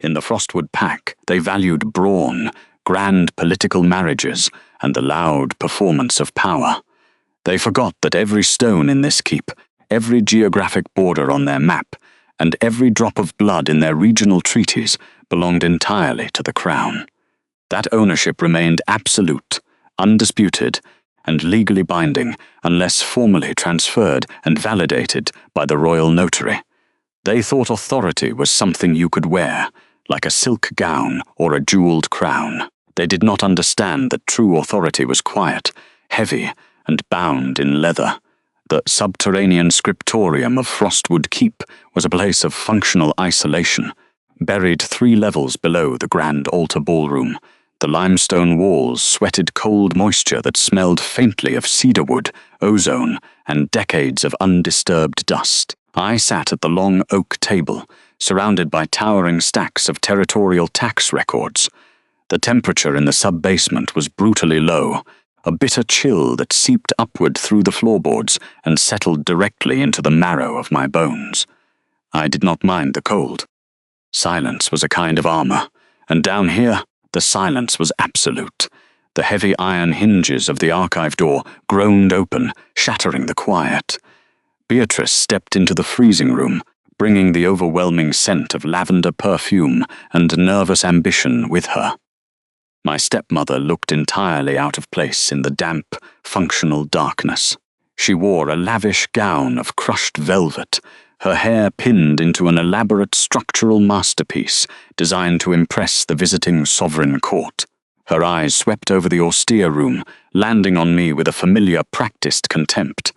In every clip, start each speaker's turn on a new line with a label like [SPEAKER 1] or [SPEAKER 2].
[SPEAKER 1] In the Frostwood Pack, they valued brawn, grand political marriages, and the loud performance of power. They forgot that every stone in this keep, every geographic border on their map, and every drop of blood in their regional treaties belonged entirely to the crown. That ownership remained absolute, undisputed, and legally binding unless formally transferred and validated by the royal notary. They thought authority was something you could wear, like a silk gown or a jeweled crown. They did not understand that true authority was quiet, heavy, and bound in leather. The subterranean Scriptorium of Frostwood Keep was a place of functional isolation, buried 3 levels below the grand altar ballroom. The limestone walls sweated cold moisture that smelled faintly of cedarwood, ozone, and decades of undisturbed dust. I sat at the long oak table, surrounded by towering stacks of territorial tax records. The temperature in the sub-basement was brutally low, a bitter chill that seeped upward through the floorboards and settled directly into the marrow of my bones. I did not mind the cold. Silence was a kind of armor, and down here, the silence was absolute. The heavy iron hinges of the archive door groaned open, shattering the quiet. Beatrice stepped into the freezing room, bringing the overwhelming scent of lavender perfume and nervous ambition with her. My stepmother looked entirely out of place in the damp, functional darkness. She wore a lavish gown of crushed velvet, her hair pinned into an elaborate structural masterpiece designed to impress the visiting sovereign court. Her eyes swept over the austere room, landing on me with a familiar, practiced contempt.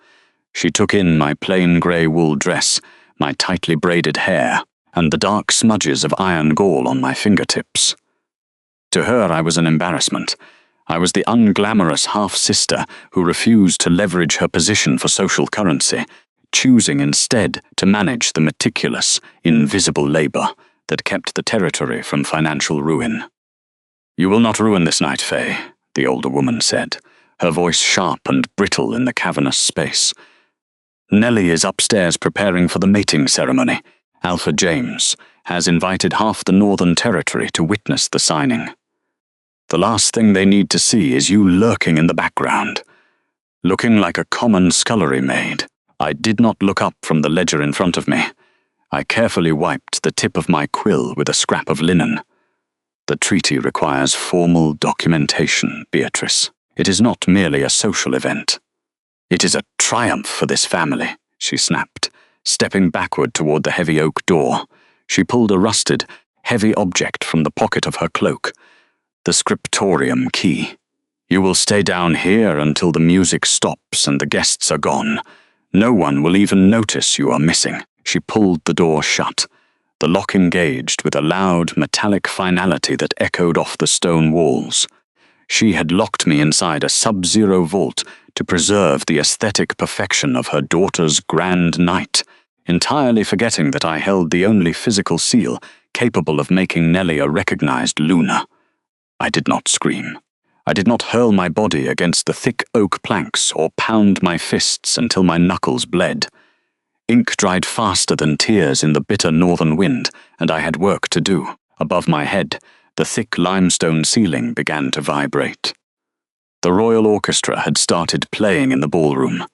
[SPEAKER 1] She took in my plain grey wool dress, my tightly braided hair, and the dark smudges of iron gall on my fingertips. To her I was an embarrassment. I was the unglamorous half-sister who refused to leverage her position for social currency, choosing instead to manage the meticulous, invisible labor that kept the territory from financial ruin. "You will not ruin this night, Faye," the older woman said, her voice sharp and brittle in the cavernous space. "Nellie is upstairs preparing for the mating ceremony. Alpha James has invited half the Northern Territory to witness the signing. The last thing they need to see is you lurking in the background, looking like a common scullery maid." I did not look up from the ledger in front of me. I carefully wiped the tip of my quill with a scrap of linen. "The treaty requires formal documentation, Beatrice. It is not merely a social event. It is a triumph for this family," she snapped, stepping backward toward the heavy oak door. She pulled a rusted, heavy object from the pocket of her cloak, the Scriptorium key. "You will stay down here until the music stops and the guests are gone. No one will even notice you are missing." She pulled the door shut. The lock engaged with a loud, metallic finality that echoed off the stone walls. She had locked me inside a sub-zero vault to preserve the aesthetic perfection of her daughter's grand night, entirely forgetting that I held the only physical seal capable of making Nellie a recognized Luna. I did not scream. I did not hurl my body against the thick oak planks or pound my fists until my knuckles bled. Ink dried faster than tears in the bitter northern wind, and I had work to do. Above my head, the thick limestone ceiling began to vibrate. The Royal Orchestra had started playing in the ballroom.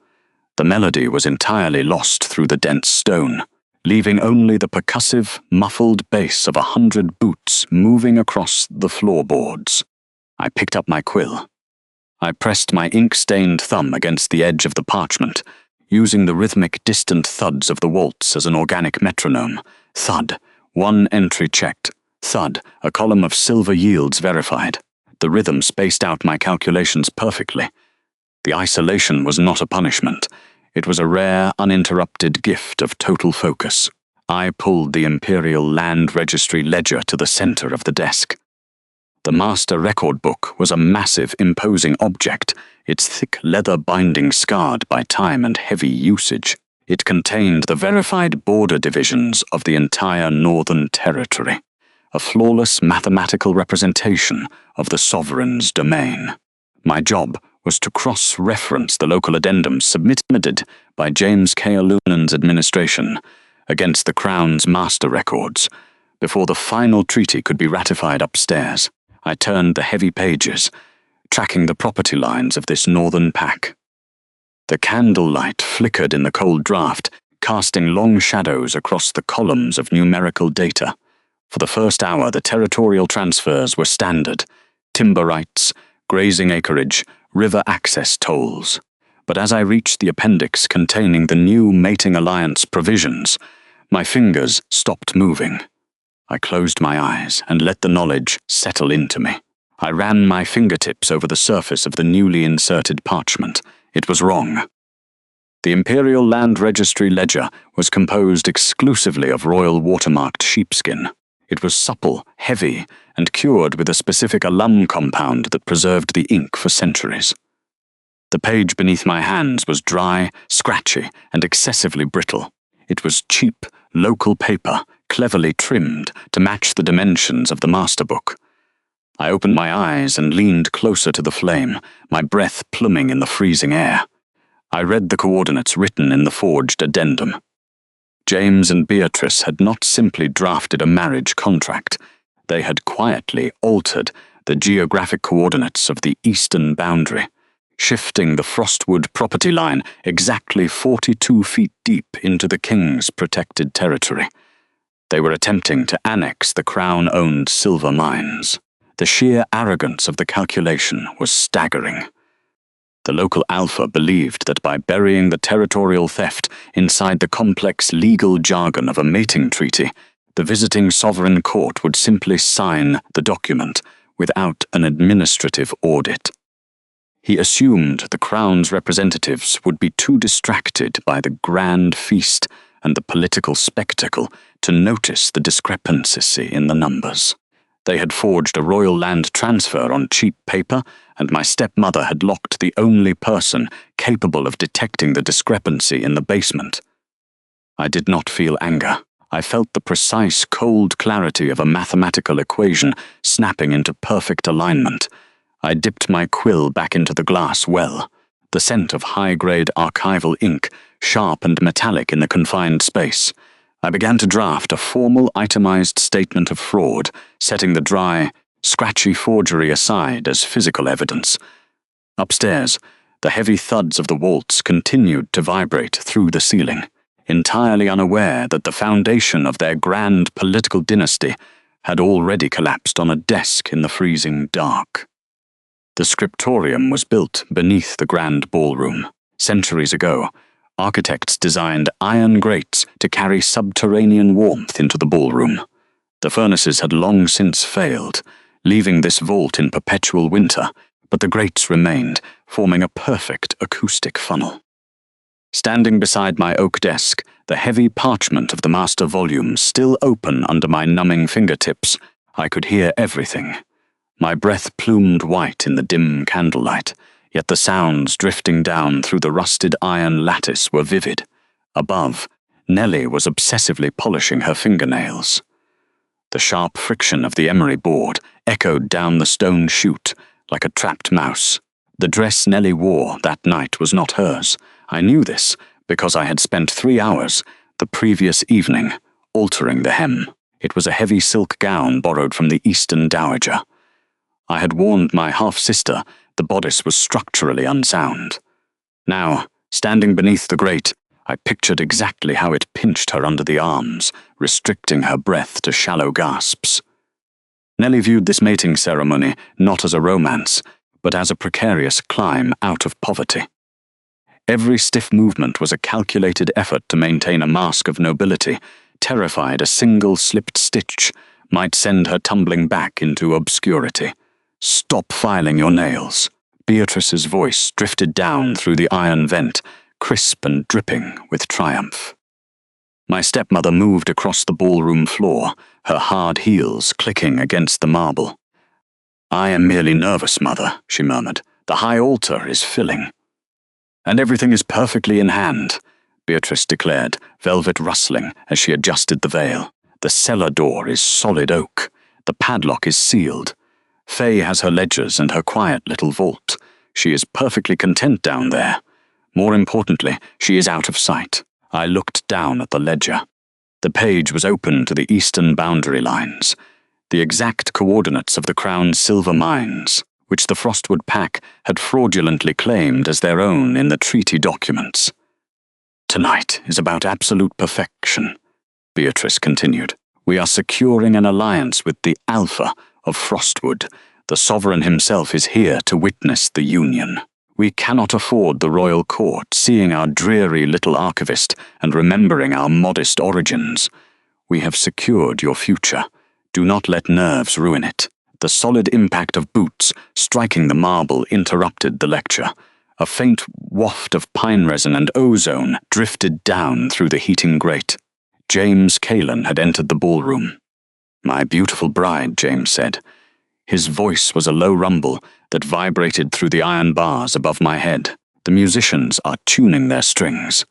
[SPEAKER 1] The melody was entirely lost through the dense stone, leaving only the percussive, muffled bass of 100 boots moving across the floorboards. I picked up my quill. I pressed my ink-stained thumb against the edge of the parchment, using the rhythmic distant thuds of the waltz as an organic metronome. Thud, 1 entry checked. Thud, a column of silver yields verified. The rhythm spaced out my calculations perfectly. The isolation was not a punishment. It was a rare, uninterrupted gift of total focus. I pulled the Imperial Land Registry ledger to the center of the desk. The master record book was a massive, imposing object, its thick leather binding scarred by time and heavy usage. It contained the verified border divisions of the entire Northern Territory, a flawless mathematical representation of the sovereign's domain. My job was to cross-reference the local addendums submitted by James K. Lunan's administration against the Crown's master records, before the final treaty could be ratified upstairs. I turned the heavy pages, tracking the property lines of this northern pack. The candlelight flickered in the cold draught, casting long shadows across the columns of numerical data. For the first hour, the territorial transfers were standard: timber rights, grazing acreage, river access tolls. But as I reached the appendix containing the new mating alliance provisions, my fingers stopped moving. I closed my eyes and let the knowledge settle into me. I ran my fingertips over the surface of the newly inserted parchment. It was wrong. The Imperial Land Registry ledger was composed exclusively of royal watermarked sheepskin. It was supple, heavy, and cured with a specific alum compound that preserved the ink for centuries. The page beneath my hands was dry, scratchy, and excessively brittle. It was cheap, local paper, cleverly trimmed to match the dimensions of the masterbook. I opened my eyes and leaned closer to the flame, my breath pluming in the freezing air. I read the coordinates written in the forged addendum. James and Beatrice had not simply drafted a marriage contract. They had quietly altered the geographic coordinates of the eastern boundary, shifting the Frostwood property line exactly 42 feet deep into the king's protected territory. They were attempting to annex the crown-owned silver mines. The sheer arrogance of the calculation was staggering. The local alpha believed that by burying the territorial theft inside the complex legal jargon of a mating treaty, the visiting sovereign court would simply sign the document without an administrative audit. He assumed the Crown's representatives would be too distracted by the grand feast and the political spectacle to notice the discrepancy in the numbers. They had forged a royal land transfer on cheap paper, and my stepmother had locked the only person capable of detecting the discrepancy in the basement. I did not feel anger. I felt the precise, cold clarity of a mathematical equation snapping into perfect alignment. I dipped my quill back into the glass well, the scent of high-grade archival ink, sharp and metallic in the confined space. I began to draft a formal itemized statement of fraud, setting the dry, scratchy forgery aside as physical evidence. Upstairs, the heavy thuds of the waltz continued to vibrate through the ceiling, entirely unaware that the foundation of their grand political dynasty had already collapsed on a desk in the freezing dark. The Scriptorium was built beneath the grand ballroom. Centuries ago, architects designed iron grates to carry subterranean warmth into the ballroom. The furnaces had long since failed, leaving this vault in perpetual winter, but the grates remained, forming a perfect acoustic funnel. Standing beside my oak desk, the heavy parchment of the master volume still open under my numbing fingertips, I could hear everything. My breath plumed white in the dim candlelight, yet the sounds drifting down through the rusted iron lattice were vivid. Above, Nellie was obsessively polishing her fingernails. The sharp friction of the emery board echoed down the stone chute like a trapped mouse. The dress Nellie wore that night was not hers. I knew this because I had spent 3 hours the previous evening altering the hem. It was a heavy silk gown borrowed from the Eastern Dowager. I had warned my half-sister the bodice was structurally unsound. Now, standing beneath the grate, I pictured exactly how it pinched her under the arms, restricting her breath to shallow gasps. Nellie viewed this mating ceremony not as a romance, but as a precarious climb out of poverty. Every stiff movement was a calculated effort to maintain a mask of nobility, terrified a single slipped stitch might send her tumbling back into obscurity. "Stop filing your nails." Beatrice's voice drifted down through the iron vent, crisp and dripping with triumph. My stepmother moved across the ballroom floor, her hard heels clicking against the marble. "I am merely nervous, Mother," she murmured. "The high altar is filling." "And everything is perfectly in hand," Beatrice declared, velvet rustling as she adjusted the veil. "The cellar door is solid oak. The padlock is sealed. Faye has her ledgers and her quiet little vault. She is perfectly content down there. More importantly, she is out of sight." I looked down at the ledger. The page was open to the eastern boundary lines, the exact coordinates of the Crown's silver mines, which the Frostwood Pack had fraudulently claimed as their own in the treaty documents. "Tonight is about absolute perfection," Beatrice continued. "We are securing an alliance with the Alpha of Frostwood. The sovereign himself is here to witness the union. We cannot afford the royal court seeing our dreary little archivist and remembering our modest origins. We have secured your future. Do not let nerves ruin it." The solid impact of boots striking the marble interrupted the lecture. A faint waft of pine resin and ozone drifted down through the heating grate. James Kalen had entered the ballroom. "My beautiful bride," James said. His voice was a low rumble that vibrated through the iron bars above my head. "The musicians are tuning their strings.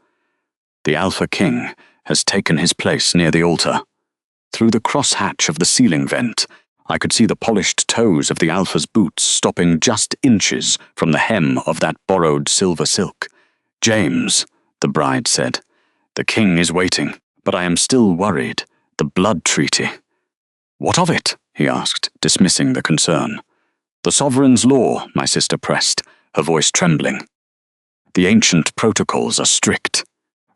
[SPEAKER 1] The Alpha King has taken his place near the altar." Through the crosshatch of the ceiling vent, I could see the polished toes of the Alpha's boots stopping just inches from the hem of that borrowed silver silk. "James," the bride said, "the king is waiting, but I am still worried. The blood treaty." "What of it?" he asked, dismissing the concern. "The sovereign's law," my sister pressed, her voice trembling. "The ancient protocols are strict.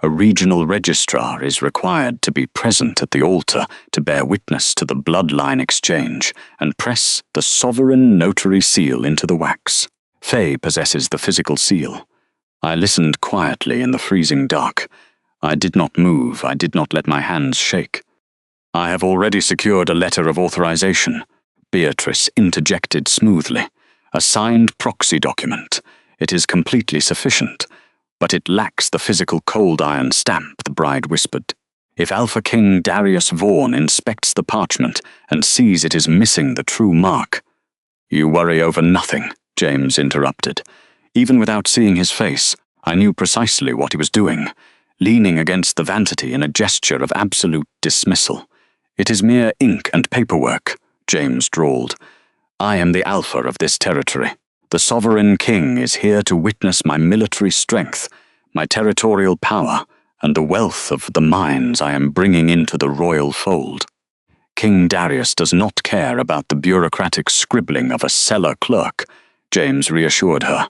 [SPEAKER 1] A regional registrar is required to be present at the altar to bear witness to the bloodline exchange and press the sovereign notary seal into the wax. Faye possesses the physical seal. I listened quietly in the freezing dark. I did not move, I did not let my hands shake. "I have already secured a letter of authorization," Beatrice interjected smoothly. "A signed proxy document. It is completely sufficient. But it lacks the physical cold iron stamp," the bride whispered. "If Alpha King Darius Vaughan inspects the parchment and sees it is missing the true mark—" "You worry over nothing," James interrupted. Even without seeing his face, I knew precisely what he was doing, leaning against the vanity in a gesture of absolute dismissal. "It is mere ink and paperwork," James drawled. "I am the Alpha of this territory. The sovereign king is here to witness my military strength, my territorial power, and the wealth of the mines I am bringing into the royal fold. King Darius does not care about the bureaucratic scribbling of a cellar clerk," James reassured her.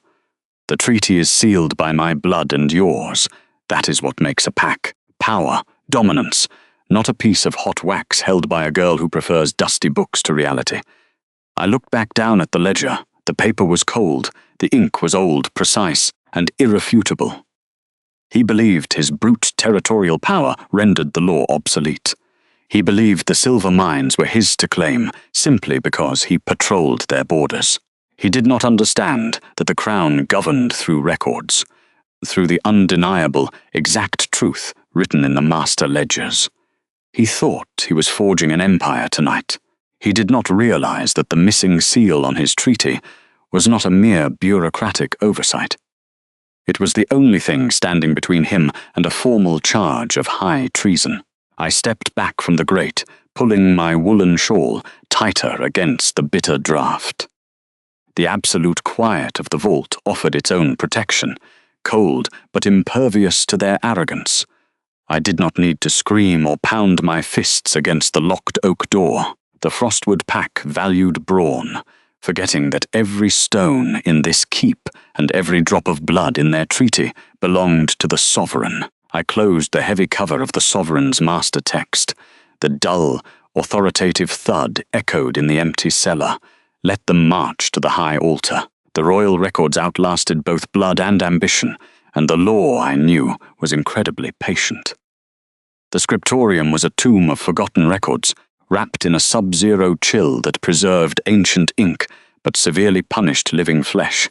[SPEAKER 1] "The treaty is sealed by my blood and yours. That is what makes a pact. Power, dominance, not a piece of hot wax held by a girl who prefers dusty books to reality." I looked back down at the ledger. The paper was cold, the ink was old, precise, and irrefutable. He believed his brute territorial power rendered the law obsolete. He believed the silver mines were his to claim simply because he patrolled their borders. He did not understand that the Crown governed through records, through the undeniable, exact truth written in the master ledgers. He thought he was forging an empire tonight. He did not realize that the missing seal on his treaty was not a mere bureaucratic oversight. It was the only thing standing between him and a formal charge of high treason. I stepped back from the grate, pulling my woolen shawl tighter against the bitter draught. The absolute quiet of the vault offered its own protection, cold but impervious to their arrogance. I did not need to scream or pound my fists against the locked oak door. The Frostwood Pack valued brawn, forgetting that every stone in this keep and every drop of blood in their treaty belonged to the sovereign. I closed the heavy cover of the sovereign's master text. The dull, authoritative thud echoed in the empty cellar. Let them march to the high altar. The royal records outlasted both blood and ambition, and the law, I knew, was incredibly patient. The Scriptorium was a tomb of forgotten records, wrapped in a sub-zero chill that preserved ancient ink but severely punished living flesh.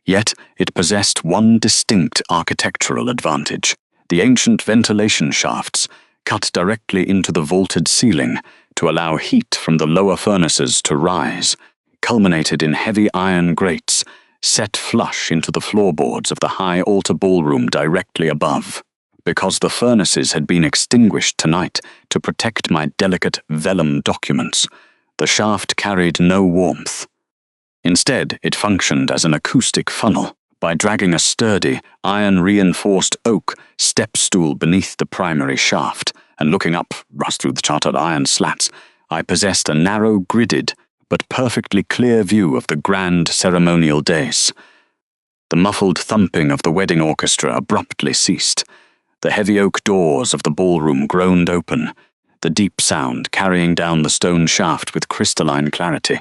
[SPEAKER 1] Yet it possessed one distinct architectural advantage. The ancient ventilation shafts, cut directly into the vaulted ceiling to allow heat from the lower furnaces to rise, culminated in heavy iron grates set flush into the floorboards of the high altar ballroom directly above. Because the furnaces had been extinguished tonight to protect my delicate vellum documents, the shaft carried no warmth. Instead, it functioned as an acoustic funnel. By dragging a sturdy, iron-reinforced oak step stool beneath the primary shaft, and looking up, rust through the chartered iron slats, I possessed a narrow, gridded, but perfectly clear view of the grand ceremonial dais. The muffled thumping of the wedding orchestra abruptly ceased. The heavy oak doors of the ballroom groaned open, the deep sound carrying down the stone shaft with crystalline clarity.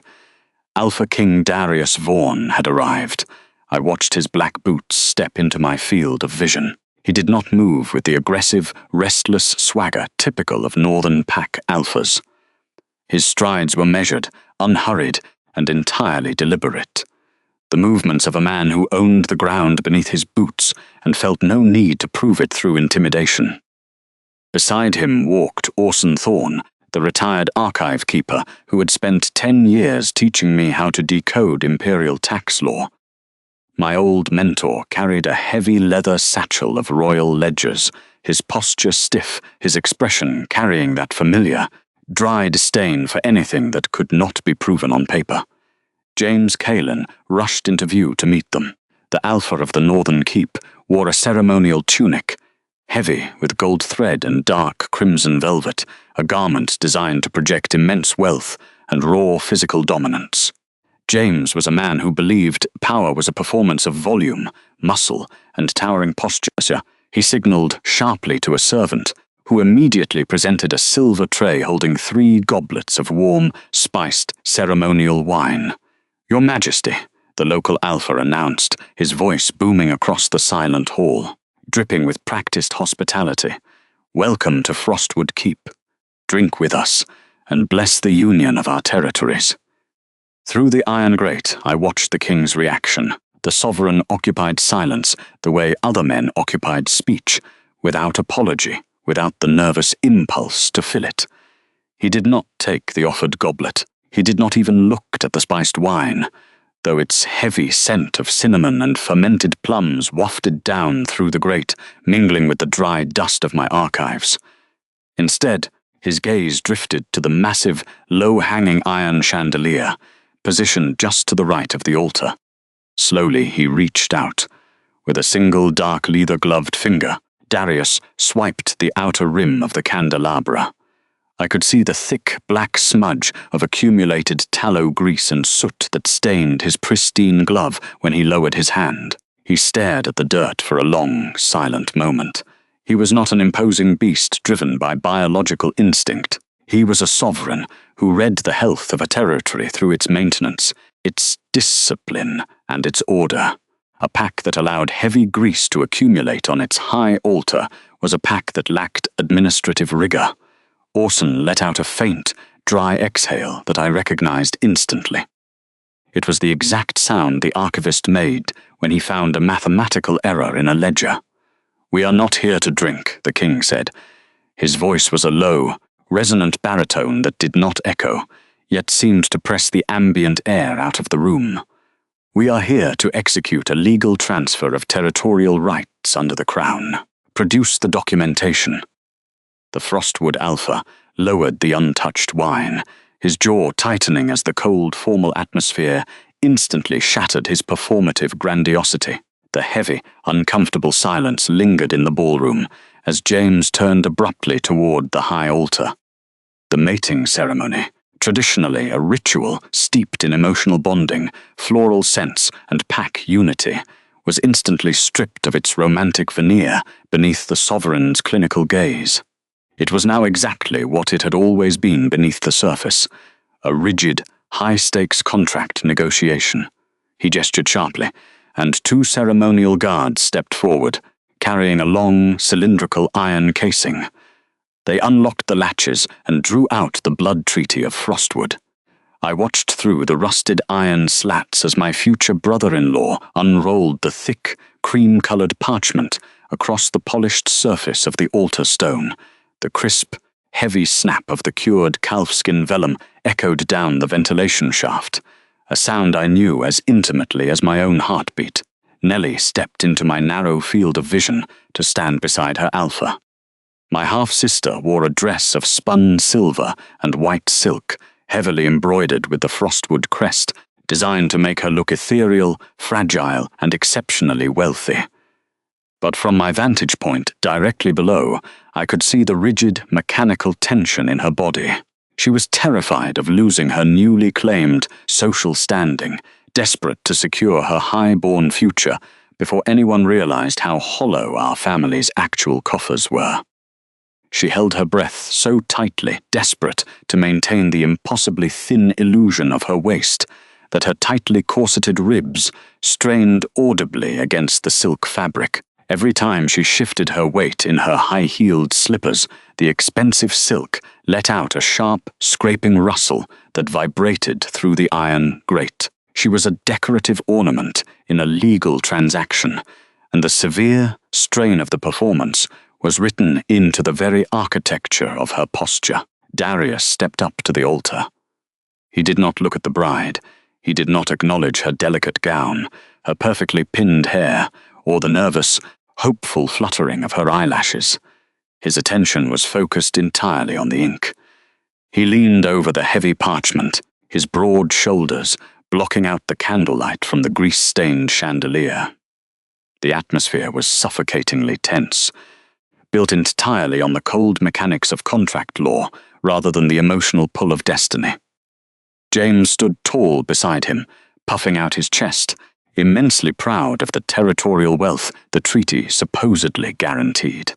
[SPEAKER 1] Alpha King Darius Vaughan had arrived. I watched his black boots step into my field of vision. He did not move with the aggressive, restless swagger typical of Northern Pack alphas. His strides were measured, unhurried, and entirely deliberate. The movements of a man who owned the ground beneath his boots and felt no need to prove it through intimidation. Beside him walked Orson Thorne, the retired archive keeper who had spent 10 years teaching me how to decode imperial tax law. My old mentor carried a heavy leather satchel of royal ledgers, his posture stiff, his expression carrying that familiar, dry disdain for anything that could not be proven on paper. James Kalen rushed into view to meet them. The Alpha of the Northern Keep wore a ceremonial tunic, heavy with gold thread and dark crimson velvet, a garment designed to project immense wealth and raw physical dominance. James was a man who believed power was a performance of volume, muscle, and towering posture. He signalled sharply to a servant, who immediately presented a silver tray holding 3 goblets of warm, spiced ceremonial wine. "Your Majesty," the local Alpha announced, his voice booming across the silent hall, dripping with practiced hospitality. "Welcome to Frostwood Keep. Drink with us, and bless the union of our territories." Through the iron grate, I watched the king's reaction. The sovereign occupied silence the way other men occupied speech, without apology, without the nervous impulse to fill it. He did not take the offered goblet. He did not even look at the spiced wine, though its heavy scent of cinnamon and fermented plums wafted down through the grate, mingling with the dry dust of my archives. Instead, his gaze drifted to the massive, low-hanging iron chandelier, positioned just to the right of the altar. Slowly he reached out. With a single dark leather-gloved finger, Darius swiped the outer rim of the candelabra. I could see the thick black smudge of accumulated tallow grease and soot that stained his pristine glove when he lowered his hand. He stared at the dirt for a long, silent moment. He was not an imposing beast driven by biological instinct. He was a sovereign who read the health of a territory through its maintenance, its discipline, and its order. A pack that allowed heavy grease to accumulate on its high altar was a pack that lacked administrative rigor. Orson let out a faint, dry exhale that I recognized instantly. It was the exact sound the archivist made when he found a mathematical error in a ledger. "We are not here to drink," the king said. His voice was a low, resonant baritone that did not echo, yet seemed to press the ambient air out of the room. "We are here to execute a legal transfer of territorial rights under the crown. Produce the documentation." The Frostwood Alpha lowered the untouched wine, his jaw tightening as the cold, formal atmosphere instantly shattered his performative grandiosity. The heavy, uncomfortable silence lingered in the ballroom as James turned abruptly toward the high altar. The mating ceremony, traditionally a ritual steeped in emotional bonding, floral scents, and pack unity, was instantly stripped of its romantic veneer beneath the sovereign's clinical gaze. It was now exactly what it had always been beneath the surface, a rigid, high-stakes contract negotiation. He gestured sharply, and 2 ceremonial guards stepped forward, carrying a long, cylindrical iron casing. They unlocked the latches and drew out the blood treaty of Frostwood. I watched through the rusted iron slats as my future brother-in-law unrolled the thick, cream-colored parchment across the polished surface of the altar stone. The crisp, heavy snap of the cured calfskin vellum echoed down the ventilation shaft, a sound I knew as intimately as my own heartbeat. Nellie stepped into my narrow field of vision to stand beside her Alpha. My half-sister wore a dress of spun silver and white silk, heavily embroidered with the Frostwood crest, designed to make her look ethereal, fragile, and exceptionally wealthy. But from my vantage point, directly below, I could see the rigid, mechanical tension in her body. She was terrified of losing her newly claimed social standing, desperate to secure her high-born future before anyone realized how hollow our family's actual coffers were. She held her breath so tightly, desperate to maintain the impossibly thin illusion of her waist, that her tightly corseted ribs strained audibly against the silk fabric. Every time she shifted her weight in her high-heeled slippers, the expensive silk let out a sharp, scraping rustle that vibrated through the iron grate. She was a decorative ornament in a legal transaction, and the severe strain of the performance was written into the very architecture of her posture. Darius stepped up to the altar. He did not look at the bride. He did not acknowledge her delicate gown, her perfectly pinned hair, or the nervous, hopeful fluttering of her eyelashes. His attention was focused entirely on the ink. He leaned over the heavy parchment, his broad shoulders blocking out the candlelight from the grease-stained chandelier. The atmosphere was suffocatingly tense, built entirely on the cold mechanics of contract law rather than the emotional pull of destiny. James stood tall beside him, puffing out his chest, immensely proud of the territorial wealth the treaty supposedly guaranteed.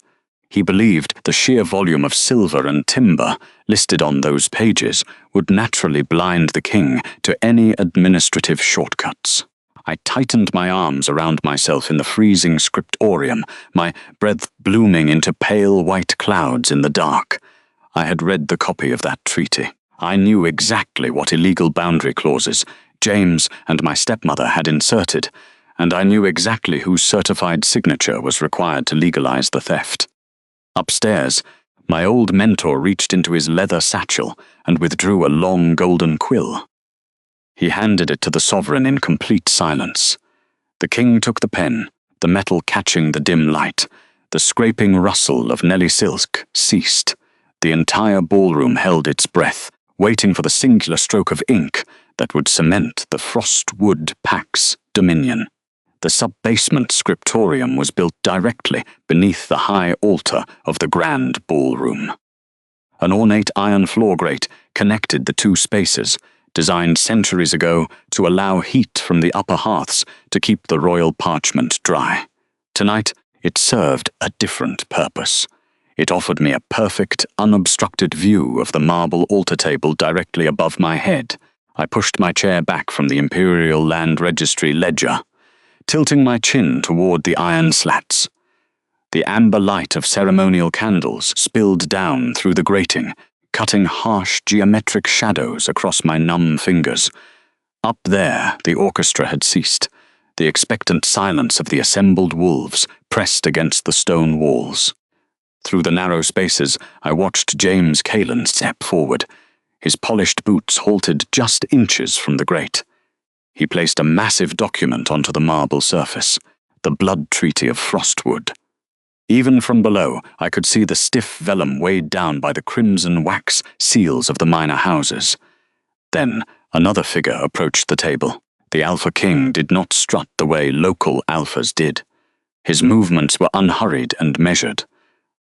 [SPEAKER 1] He believed the sheer volume of silver and timber listed on those pages would naturally blind the king to any administrative shortcuts. I tightened my arms around myself in the freezing Scriptorium, my breath blooming into pale white clouds in the dark. I had read the copy of that treaty. I knew exactly what illegal boundary clauses James and my stepmother had inserted, and I knew exactly whose certified signature was required to legalize the theft. Upstairs, my old mentor reached into his leather satchel and withdrew a long golden quill. He handed it to the sovereign in complete silence. The king took the pen, the metal catching the dim light. The scraping rustle of Nelly silk ceased. The entire ballroom held its breath, waiting for the singular stroke of ink that would cement the Frostwood Pack's dominion. The sub-basement Scriptorium was built directly beneath the high altar of the grand ballroom. An ornate iron floor grate connected the two spaces, designed centuries ago to allow heat from the upper hearths to keep the royal parchment dry. Tonight, it served a different purpose. It offered me a perfect, unobstructed view of the marble altar table directly above my head. I pushed my chair back from the Imperial Land Registry ledger, tilting my chin toward the iron slats. The amber light of ceremonial candles spilled down through the grating, cutting harsh geometric shadows across my numb fingers. Up there, the orchestra had ceased, the expectant silence of the assembled wolves pressed against the stone walls. Through the narrow spaces, I watched James Kalen step forward. His polished boots halted just inches from the grate. He placed a massive document onto the marble surface, the blood treaty of Frostwood. Even from below, I could see the stiff vellum weighed down by the crimson wax seals of the minor houses. Then, another figure approached the table. The Alpha King did not strut the way local alphas did. His movements were unhurried and measured.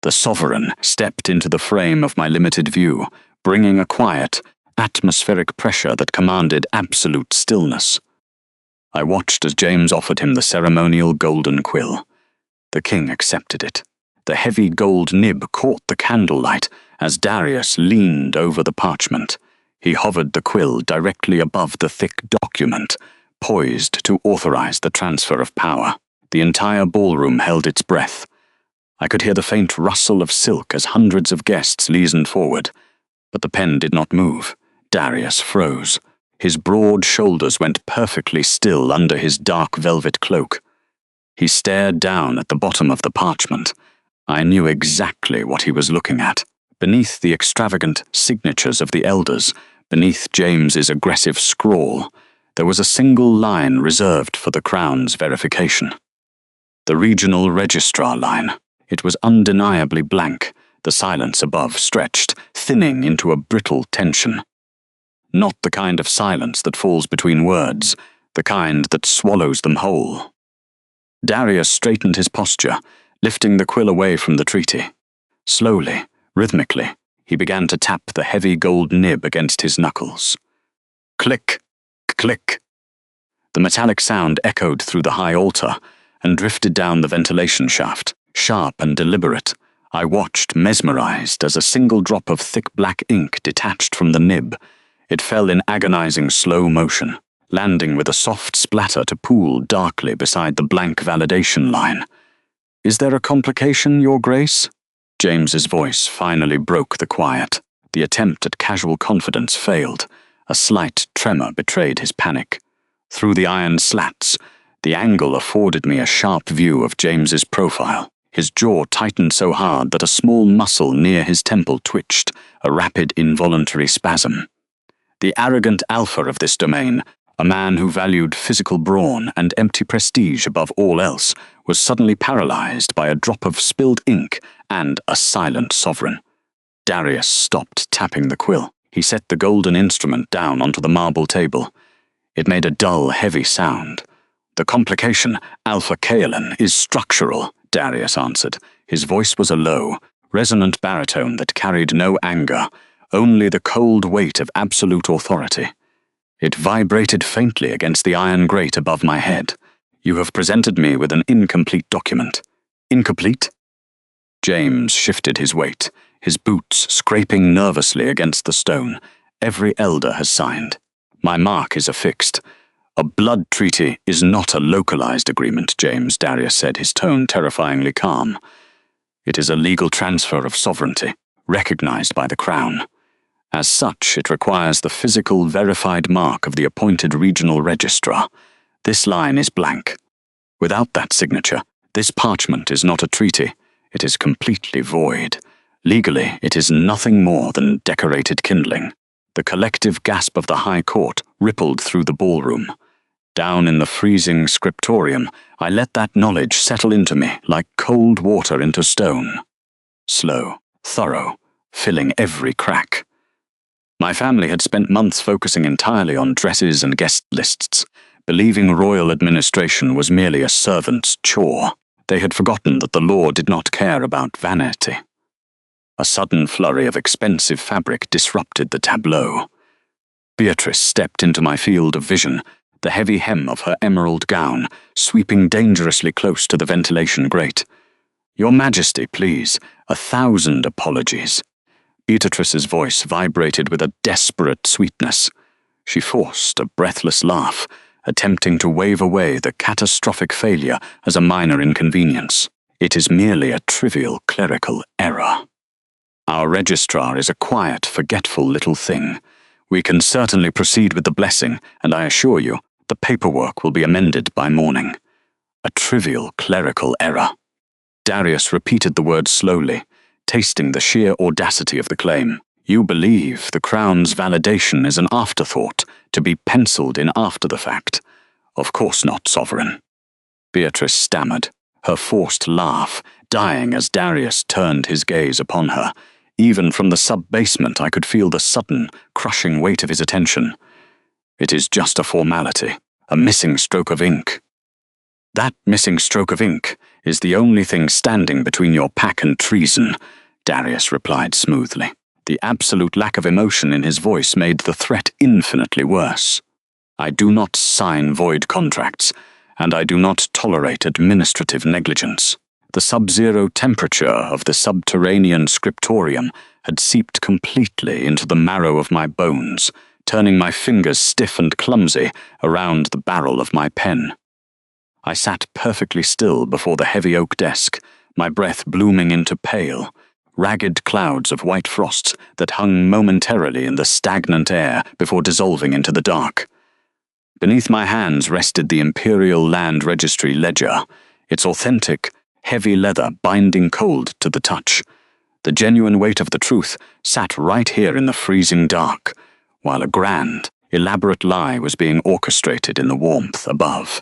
[SPEAKER 1] The sovereign stepped into the frame of my limited view, bringing a quiet, atmospheric pressure that commanded absolute stillness. I watched as James offered him the ceremonial golden quill. The king accepted it. The heavy gold nib caught the candlelight as Darius leaned over the parchment. He hovered the quill directly above the thick document, poised to authorize the transfer of power. The entire ballroom held its breath. I could hear the faint rustle of silk as hundreds of guests leaned forward, but the pen did not move. Darius froze. His broad shoulders went perfectly still under his dark velvet cloak. He stared down at the bottom of the parchment. I knew exactly what he was looking at. Beneath the extravagant signatures of the elders, beneath James's aggressive scrawl, there was a single line reserved for the Crown's verification. The regional registrar line. It was undeniably blank, the silence above stretched, thinning into a brittle tension. Not the kind of silence that falls between words, the kind that swallows them whole. Darius straightened his posture, lifting the quill away from the treaty. Slowly, rhythmically, he began to tap the heavy gold nib against his knuckles. Click, click. The metallic sound echoed through the high altar and drifted down the ventilation shaft, sharp and deliberate. I watched, mesmerized, as a single drop of thick black ink detached from the nib. It fell in agonizing slow motion, landing with a soft splatter to pool darkly beside the blank validation line. "Is there a complication, Your Grace?" James's voice finally broke the quiet. The attempt at casual confidence failed. A slight tremor betrayed his panic. Through the iron slats, the angle afforded me a sharp view of James's profile. His jaw tightened so hard that a small muscle near his temple twitched, a rapid involuntary spasm. The arrogant alpha of this domain, a man who valued physical brawn and empty prestige above all else, was suddenly paralyzed by a drop of spilled ink and a silent sovereign. Darius stopped tapping the quill. He set the golden instrument down onto the marble table. It made a dull, heavy sound. "The complication, Alpha Kaelin, is structural," Darius answered. His voice was a low, resonant baritone that carried no anger, only the cold weight of absolute authority. It vibrated faintly against the iron grate above my head. "You have presented me with an incomplete document." "Incomplete?" James shifted his weight, his boots scraping nervously against the stone. "Every elder has signed. My mark is affixed." "A blood treaty is not a localized agreement, James," Darius said, his tone terrifyingly calm. "It is a legal transfer of sovereignty, recognized by the Crown. As such, it requires the physical, verified mark of the appointed regional registrar. This line is blank. Without that signature, this parchment is not a treaty. It is completely void. Legally, it is nothing more than decorated kindling." The collective gasp of the High Court rippled through the ballroom. Down in the freezing Scriptorium, I let that knowledge settle into me like cold water into stone. Slow, thorough, filling every crack. My family had spent months focusing entirely on dresses and guest lists, believing royal administration was merely a servant's chore. They had forgotten that the law did not care about vanity. A sudden flurry of expensive fabric disrupted the tableau. Beatrice stepped into my field of vision, the heavy hem of her emerald gown sweeping dangerously close to the ventilation grate. "Your Majesty, please, 1,000 apologies." Beatrice's voice vibrated with a desperate sweetness. She forced a breathless laugh, attempting to wave away the catastrophic failure as a minor inconvenience. "It is merely a trivial clerical error. Our registrar is a quiet, forgetful little thing. We can certainly proceed with the blessing, and I assure you, the paperwork will be amended by morning." A trivial clerical error. Darius repeated the word slowly, tasting the sheer audacity of the claim. "You believe the Crown's validation is an afterthought, to be penciled in after the fact. Of course not, Sovereign." Beatrice stammered, her forced laugh dying as Darius turned his gaze upon her. Even from the sub-basement I could feel the sudden, crushing weight of his attention. "It is just a formality, a missing stroke of ink." "That missing stroke of ink is the only thing standing between your pack and treason," Darius replied smoothly. The absolute lack of emotion in his voice made the threat infinitely worse. "I do not sign void contracts, and I do not tolerate administrative negligence." The sub-zero temperature of the subterranean Scriptorium had seeped completely into the marrow of my bones, turning my fingers stiff and clumsy around the barrel of my pen. I sat perfectly still before the heavy oak desk, my breath blooming into pale, ragged clouds of white frost that hung momentarily in the stagnant air before dissolving into the dark. Beneath my hands rested the Imperial Land Registry ledger, its authentic, heavy leather binding cold to the touch. The genuine weight of the truth sat right here in the freezing dark, while a grand, elaborate lie was being orchestrated in the warmth above.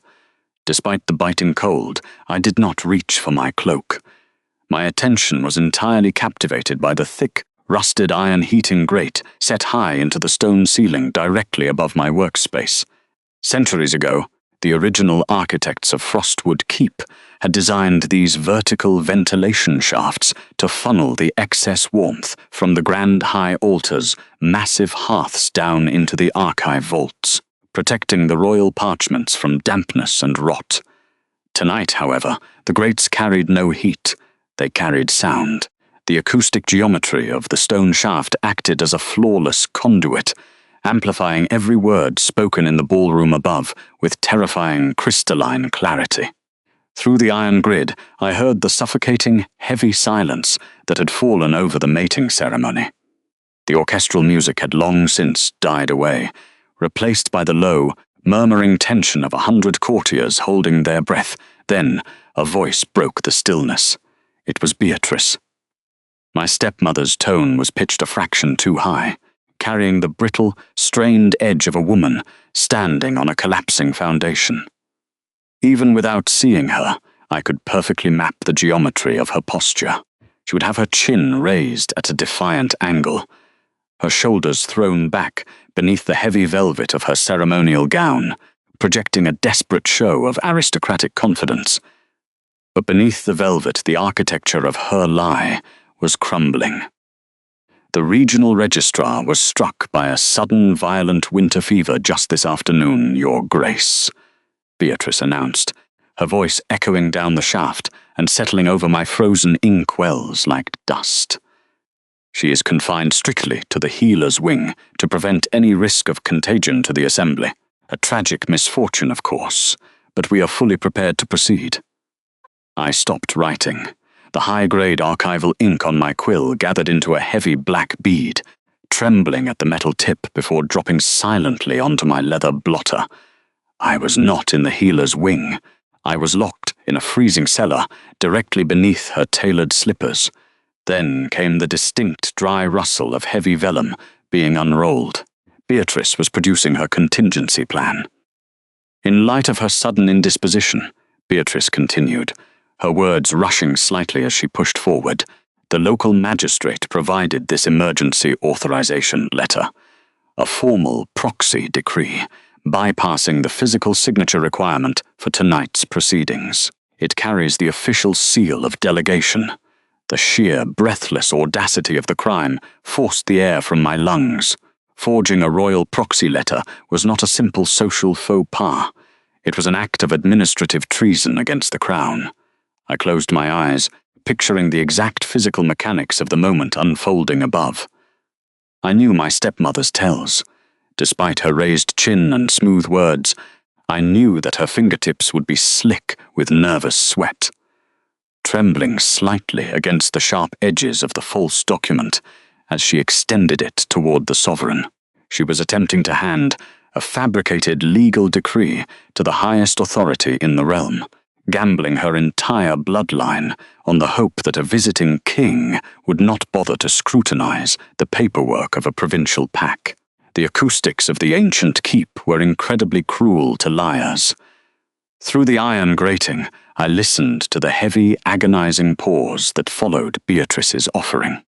[SPEAKER 1] Despite the biting cold, I did not reach for my cloak. My attention was entirely captivated by the thick, rusted iron heating grate set high into the stone ceiling directly above my workspace. Centuries ago, The original architects of Frostwood Keep had designed these vertical ventilation shafts to funnel the excess warmth from the grand high altar's massive hearths down into the archive vaults, protecting the royal parchments from dampness and rot. Tonight, however, the grates carried no heat. They carried sound. The acoustic geometry of the stone shaft acted as a flawless conduit, amplifying every word spoken in the ballroom above with terrifying crystalline clarity. Through the iron grid, I heard the suffocating, heavy silence that had fallen over the mating ceremony. The orchestral music had long since died away, replaced by the low, murmuring tension of 100 courtiers holding their breath. Then a voice broke the stillness. It was Beatrice. My stepmother's tone was pitched a fraction too high, carrying the brittle, strained edge of a woman standing on a collapsing foundation. Even without seeing her, I could perfectly map the geometry of her posture. She would have her chin raised at a defiant angle, her shoulders thrown back beneath the heavy velvet of her ceremonial gown, projecting a desperate show of aristocratic confidence. But beneath the velvet, the architecture of her lie was crumbling. The regional registrar was struck by a sudden violent winter fever just this afternoon, Your Grace, Beatrice announced, her voice echoing down the shaft and settling over my frozen ink wells like dust. She is confined strictly to the healer's wing to prevent any risk of contagion to the assembly. A tragic misfortune, of course, but we are fully prepared to proceed. I stopped writing. The high-grade archival ink on my quill gathered into a heavy black bead, trembling at the metal tip before dropping silently onto my leather blotter. I was not in the healer's wing. I was locked in a freezing cellar directly beneath her tailored slippers. Then came the distinct dry rustle of heavy vellum being unrolled. Beatrice was producing her contingency plan. In light of her sudden indisposition, Beatrice continued, her words rushing slightly as she pushed forward, the local magistrate provided this emergency authorization letter, a formal proxy decree, bypassing the physical signature requirement for tonight's proceedings. It carries the official seal of delegation. The sheer, breathless audacity of the crime forced the air from my lungs. Forging a royal proxy letter was not a simple social faux pas. It was an act of administrative treason against the crown. I closed my eyes, picturing the exact physical mechanics of the moment unfolding above. I knew my stepmother's tells. Despite her raised chin and smooth words, I knew that her fingertips would be slick with nervous sweat. Trembling slightly against the sharp edges of the false document as she extended it toward the sovereign, she was attempting to hand a fabricated legal decree to the highest authority in the realm, gambling her entire bloodline on the hope that a visiting king would not bother to scrutinize the paperwork of a provincial pack. The acoustics of the ancient keep were incredibly cruel to liars. Through the iron grating, I listened to the heavy, agonizing pause that followed Beatrice's offering.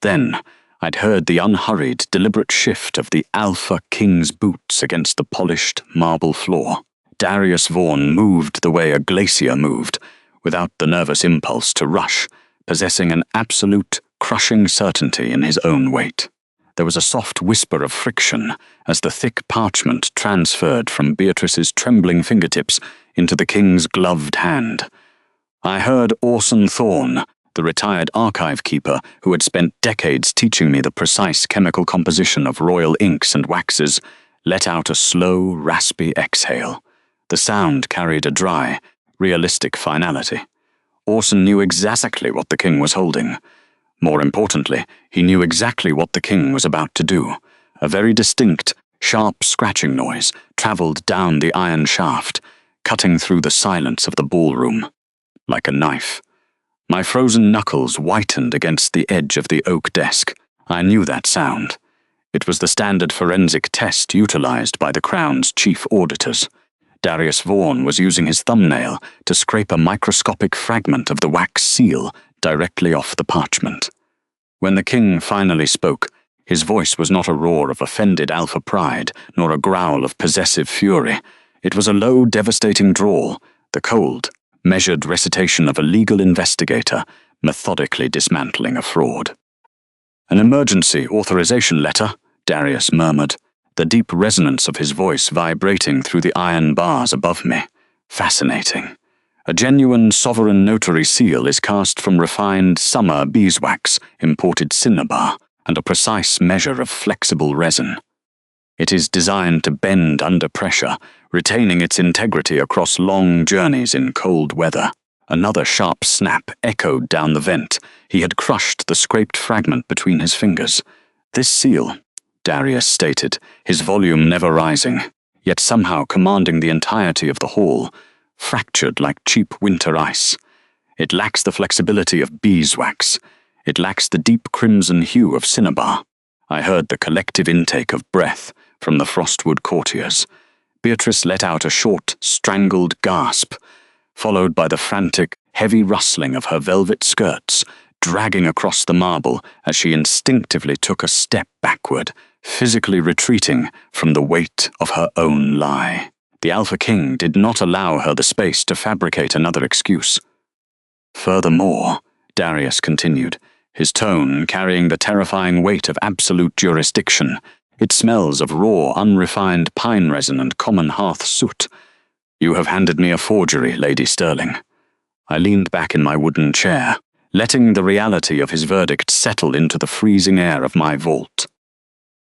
[SPEAKER 1] Then, I'd heard the unhurried, deliberate shift of the alpha king's boots against the polished marble floor. Darius Vaughan moved the way a glacier moved, without the nervous impulse to rush, possessing an absolute, crushing certainty in his own weight. There was a soft whisper of friction as the thick parchment transferred from Beatrice's trembling fingertips into the king's gloved hand. I heard Orson Thorne, the retired archive keeper who had spent decades teaching me the precise chemical composition of royal inks and waxes, let out a slow, raspy exhale. The sound carried a dry, realistic finality. Orson knew exactly what the king was holding. More importantly, he knew exactly what the king was about to do. A very distinct, sharp scratching noise travelled down the iron shaft, cutting through the silence of the ballroom, like a knife. My frozen knuckles whitened against the edge of the oak desk. I knew that sound. It was the standard forensic test utilized by the Crown's chief auditors. Darius Vaughan was using his thumbnail to scrape a microscopic fragment of the wax seal directly off the parchment. When the king finally spoke, his voice was not a roar of offended alpha pride, nor a growl of possessive fury. It was a low, devastating drawl, the cold, measured recitation of a legal investigator methodically dismantling a fraud. "An emergency authorization letter," Darius murmured, the deep resonance of his voice vibrating through the iron bars above me. Fascinating. A genuine sovereign notary seal is cast from refined summer beeswax, imported cinnabar, and a precise measure of flexible resin. It is designed to bend under pressure, retaining its integrity across long journeys in cold weather. Another sharp snap echoed down the vent. He had crushed the scraped fragment between his fingers. "This seal," Darius stated, his volume never rising, yet somehow commanding the entirety of the hall, fractured like cheap winter ice. "It lacks the flexibility of beeswax. It lacks the deep crimson hue of cinnabar." I heard the collective intake of breath from the Frostwood courtiers. Beatrice let out a short, strangled gasp, followed by the frantic, heavy rustling of her velvet skirts, dragging across the marble as she instinctively took a step backward, physically retreating from the weight of her own lie. The Alpha King did not allow her the space to fabricate another excuse. "Furthermore," Darius continued, his tone carrying the terrifying weight of absolute jurisdiction, "it smells of raw, unrefined pine resin and common hearth soot. You have handed me a forgery, Lady Sterling." I leaned back in my wooden chair, letting the reality of his verdict settle into the freezing air of my vault.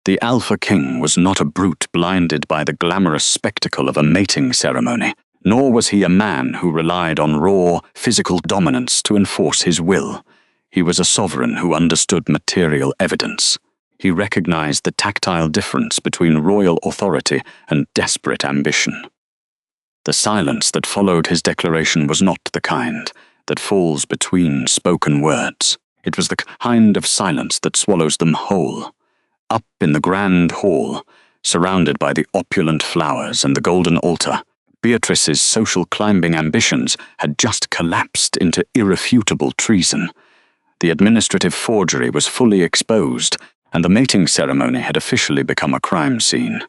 [SPEAKER 1] The Alpha King was not a brute blinded by the glamorous spectacle of a mating ceremony, nor was he a man who relied on raw, physical dominance to enforce his will. He was a sovereign who understood material evidence. He recognized the tactile difference between royal authority and desperate ambition. The silence that followed his declaration was not the kind that falls between spoken words. It was the kind of silence that swallows them whole. Up in the grand hall, surrounded by the opulent flowers and the golden altar, Beatrice's social climbing ambitions had just collapsed into irrefutable treason. The administrative forgery was fully exposed, and the mating ceremony had officially become a crime scene.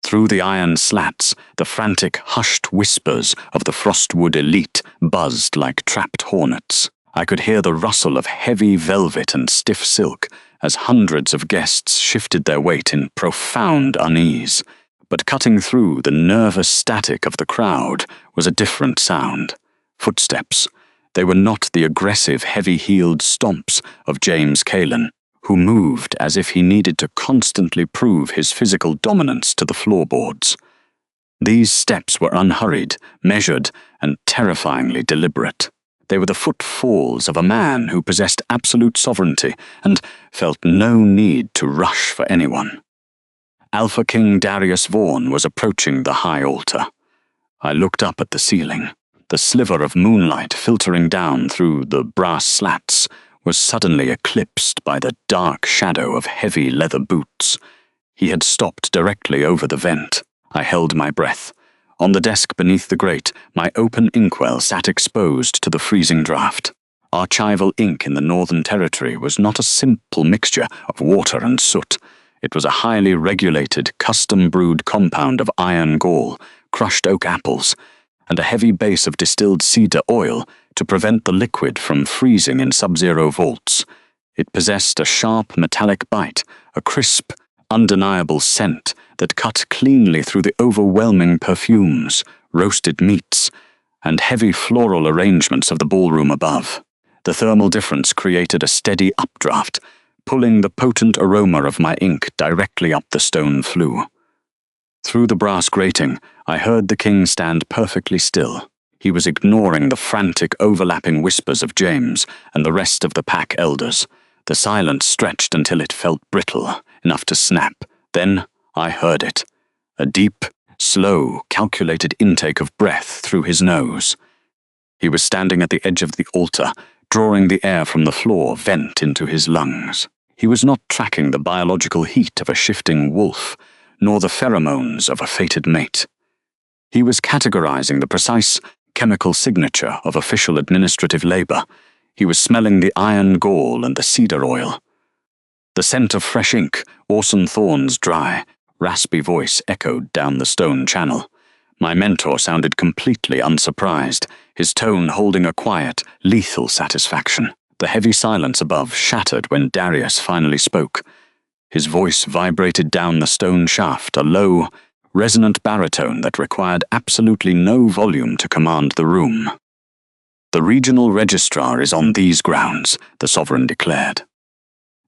[SPEAKER 1] Through the iron slats, the frantic, hushed whispers of the Frostwood elite buzzed like trapped hornets. I could hear the rustle of heavy velvet and stiff silk as hundreds of guests shifted their weight in profound unease. But cutting through the nervous static of the crowd was a different sound. Footsteps. They were not the aggressive, heavy-heeled stomps of James Kalen, who moved as if he needed to constantly prove his physical dominance to the floorboards. These steps were unhurried, measured, and terrifyingly deliberate. They were the footfalls of a man who possessed absolute sovereignty and felt no need to rush for anyone. Alpha King Darius Vaughan was approaching the high altar. I looked up at the ceiling. The sliver of moonlight filtering down through the brass slats was suddenly eclipsed by the dark shadow of heavy leather boots. He had stopped directly over the vent. I held my breath. On the desk beneath the grate, my open inkwell sat exposed to the freezing draught. Archival ink in the Northern Territory was not a simple mixture of water and soot. It was a highly regulated, custom-brewed compound of iron gall, crushed oak apples, and a heavy base of distilled cedar oil to prevent the liquid from freezing in sub-zero vaults. It possessed a sharp metallic bite, a crisp, undeniable scent that cut cleanly through the overwhelming perfumes, roasted meats, and heavy floral arrangements of the ballroom above. The thermal difference created a steady updraft, pulling the potent aroma of my ink directly up the stone flue. Through the brass grating, I heard the king stand perfectly still. He was ignoring the frantic, overlapping whispers of James and the rest of the pack elders. The silence stretched until it felt brittle, enough to snap. Then I heard it. A deep, slow, calculated intake of breath through his nose. He was standing at the edge of the altar, drawing the air from the floor vent into his lungs. He was not tracking the biological heat of a shifting wolf, nor the pheromones of a fated mate. He was categorizing the precise chemical signature of official administrative labor. He was smelling the iron gall and the cedar oil. The scent of fresh ink, Orson Thorne's dry, raspy voice echoed down the stone channel. My mentor sounded completely unsurprised, his tone holding a quiet, lethal satisfaction. The heavy silence above shattered when Darius finally spoke. His voice vibrated down the stone shaft, a low, resonant baritone that required absolutely no volume to command the room. "The regional registrar is on these grounds," the sovereign declared.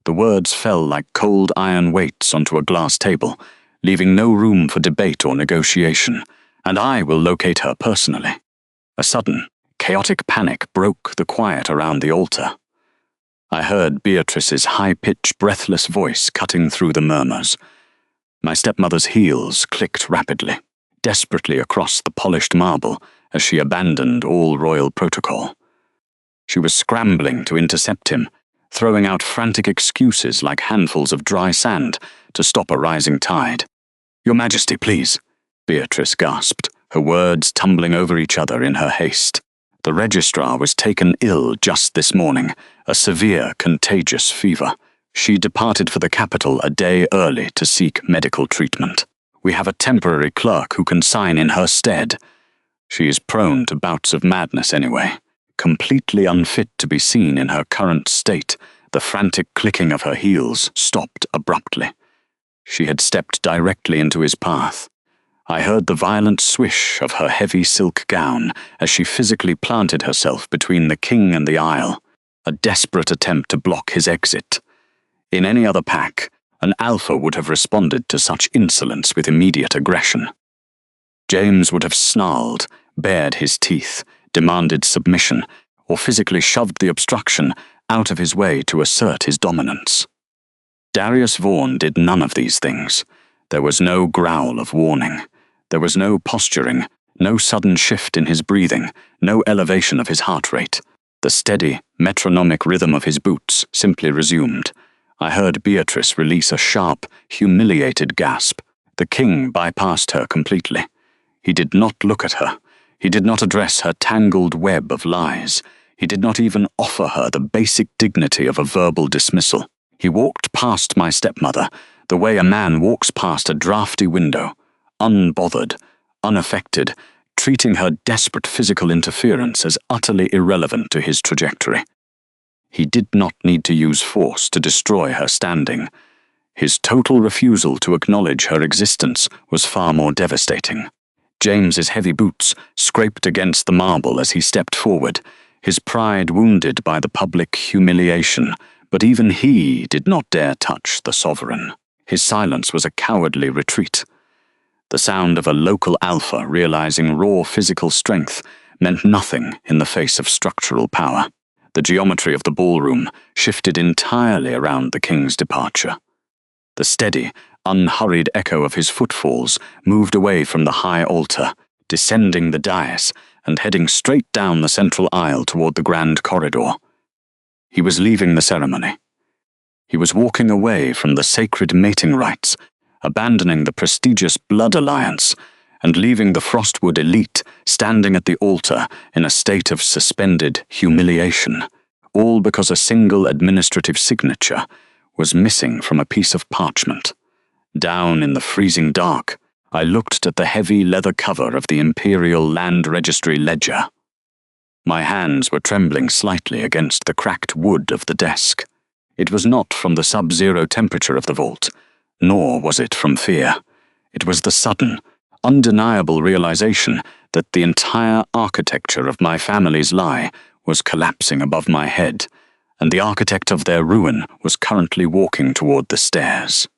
[SPEAKER 1] The words fell like cold iron weights onto a glass table, leaving no room for debate or negotiation, and I will locate her personally. A sudden, chaotic panic broke the quiet around the altar. I heard Beatrice's high-pitched, breathless voice cutting through the murmurs. My stepmother's heels clicked rapidly, desperately across the polished marble as she abandoned all royal protocol. She was scrambling to intercept him, throwing out frantic excuses like handfuls of dry sand to stop a rising tide. "Your Majesty, please," Beatrice gasped, her words tumbling over each other in her haste. The registrar was taken ill just this morning, a severe, contagious fever. She departed for the capital a day early to seek medical treatment. We have a temporary clerk who can sign in her stead. She is prone to bouts of madness anyway, completely unfit to be seen in her current state. The frantic clicking of her heels stopped abruptly. She had stepped directly into his path. I heard the violent swish of her heavy silk gown as she physically planted herself between the king and the aisle, a desperate attempt to block his exit. In any other pack, an alpha would have responded to such insolence with immediate aggression. James would have snarled, bared his teeth, demanded submission, or physically shoved the obstruction out of his way to assert his dominance. Darius Vaughan did none of these things. There was no growl of warning. There was no posturing, no sudden shift in his breathing, no elevation of his heart rate. The steady, metronomic rhythm of his boots simply resumed. I heard Beatrice release a sharp, humiliated gasp. The king bypassed her completely. He did not look at her. He did not address her tangled web of lies. He did not even offer her the basic dignity of a verbal dismissal. He walked past my stepmother, the way a man walks past a drafty window, unbothered, unaffected, treating her desperate physical interference as utterly irrelevant to his trajectory. He did not need to use force to destroy her standing. His total refusal to acknowledge her existence was far more devastating. James's heavy boots scraped against the marble as he stepped forward, his pride wounded by the public humiliation, but even he did not dare touch the sovereign. His silence was a cowardly retreat. The sound of a local alpha realizing raw physical strength meant nothing in the face of structural power. The geometry of the ballroom shifted entirely around the king's departure. The steady, unhurried echo of his footfalls moved away from the high altar, descending the dais and heading straight down the central aisle toward the grand corridor. He was leaving the ceremony. He was walking away from the sacred mating rites, abandoning the prestigious blood alliance, and leaving the Frostwood elite standing at the altar in a state of suspended humiliation, all because a single administrative signature was missing from a piece of parchment. Down in the freezing dark, I looked at the heavy leather cover of the Imperial Land Registry ledger. My hands were trembling slightly against the cracked wood of the desk. It was not from the sub-zero temperature of the vault, nor was it from fear. It was the sudden, undeniable realization that the entire architecture of my family's lie was collapsing above my head, and the architect of their ruin was currently walking toward the stairs.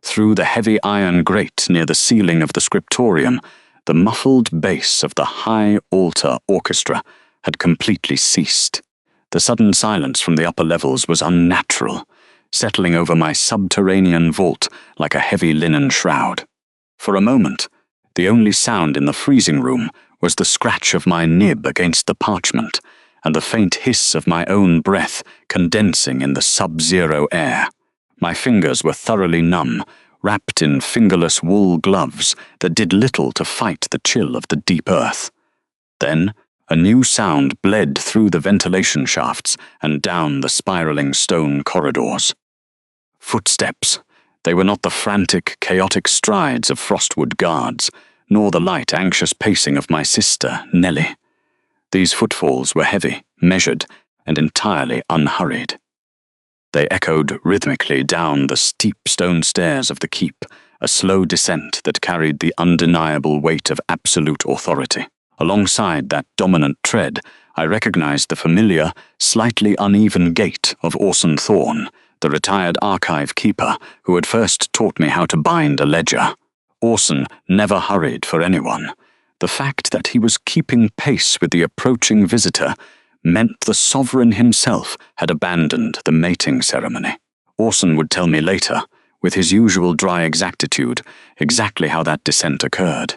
[SPEAKER 1] Through the heavy iron grate near the ceiling of the Scriptorium, the muffled bass of the high altar orchestra had completely ceased. The sudden silence from the upper levels was unnatural, settling over my subterranean vault like a heavy linen shroud. For a moment, the only sound in the freezing room was the scratch of my nib against the parchment and the faint hiss of my own breath condensing in the sub-zero air. My fingers were thoroughly numb, wrapped in fingerless wool gloves that did little to fight the chill of the deep earth. Then, a new sound bled through the ventilation shafts and down the spiraling stone corridors. Footsteps. They were not the frantic, chaotic strides of Frostwood guards, nor the light, anxious pacing of my sister, Nellie. These footfalls were heavy, measured, and entirely unhurried. They echoed rhythmically down the steep stone stairs of the keep, a slow descent that carried the undeniable weight of absolute authority. Alongside that dominant tread, I recognized the familiar, slightly uneven gait of Orson Thorne, the retired archive keeper who had first taught me how to bind a ledger. Orson never hurried for anyone. The fact that he was keeping pace with the approaching visitor meant the sovereign himself had abandoned the mating ceremony. Orson would tell me later, with his usual dry exactitude, exactly how that descent occurred.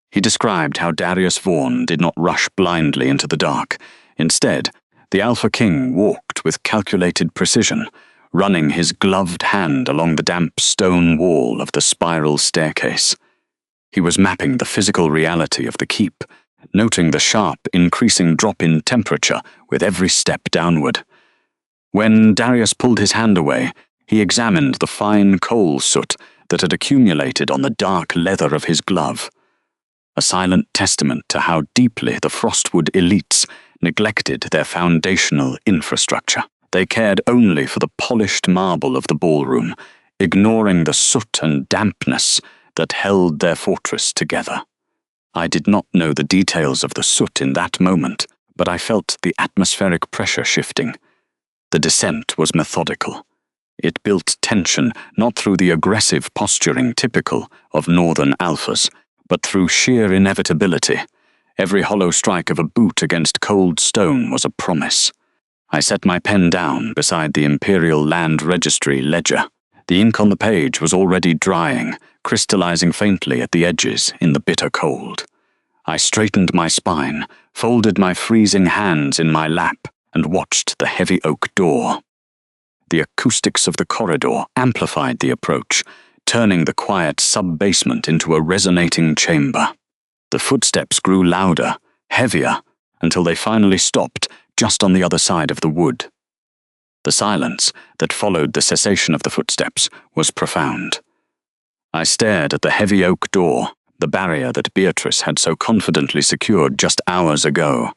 [SPEAKER 1] He described how Darius Vaughan did not rush blindly into the dark. Instead, the Alpha King walked with calculated precision, running his gloved hand along the damp stone wall of the spiral staircase. He was mapping the physical reality of the keep, noting the sharp, increasing drop in temperature with every step downward. When Darius pulled his hand away, he examined the fine coal soot that had accumulated on the dark leather of his glove. A silent testament to how deeply the Frostwood elites neglected their foundational infrastructure. They cared only for the polished marble of the ballroom, ignoring the soot and dampness that held their fortress together. I did not know the details of the soot in that moment, but I felt the atmospheric pressure shifting. The descent was methodical. It built tension not through the aggressive posturing typical of northern alphas, but through sheer inevitability. Every hollow strike of a boot against cold stone was a promise. I set my pen down beside the Imperial Land Registry ledger. The ink on the page was already drying, crystallizing faintly at the edges in the bitter cold. I straightened my spine, folded my freezing hands in my lap, and watched the heavy oak door. The acoustics of the corridor amplified the approach, turning the quiet sub-basement into a resonating chamber. The footsteps grew louder, heavier, until they finally stopped just on the other side of the wood. The silence that followed the cessation of the footsteps was profound. I stared at the heavy oak door, the barrier that Beatrice had so confidently secured just hours ago.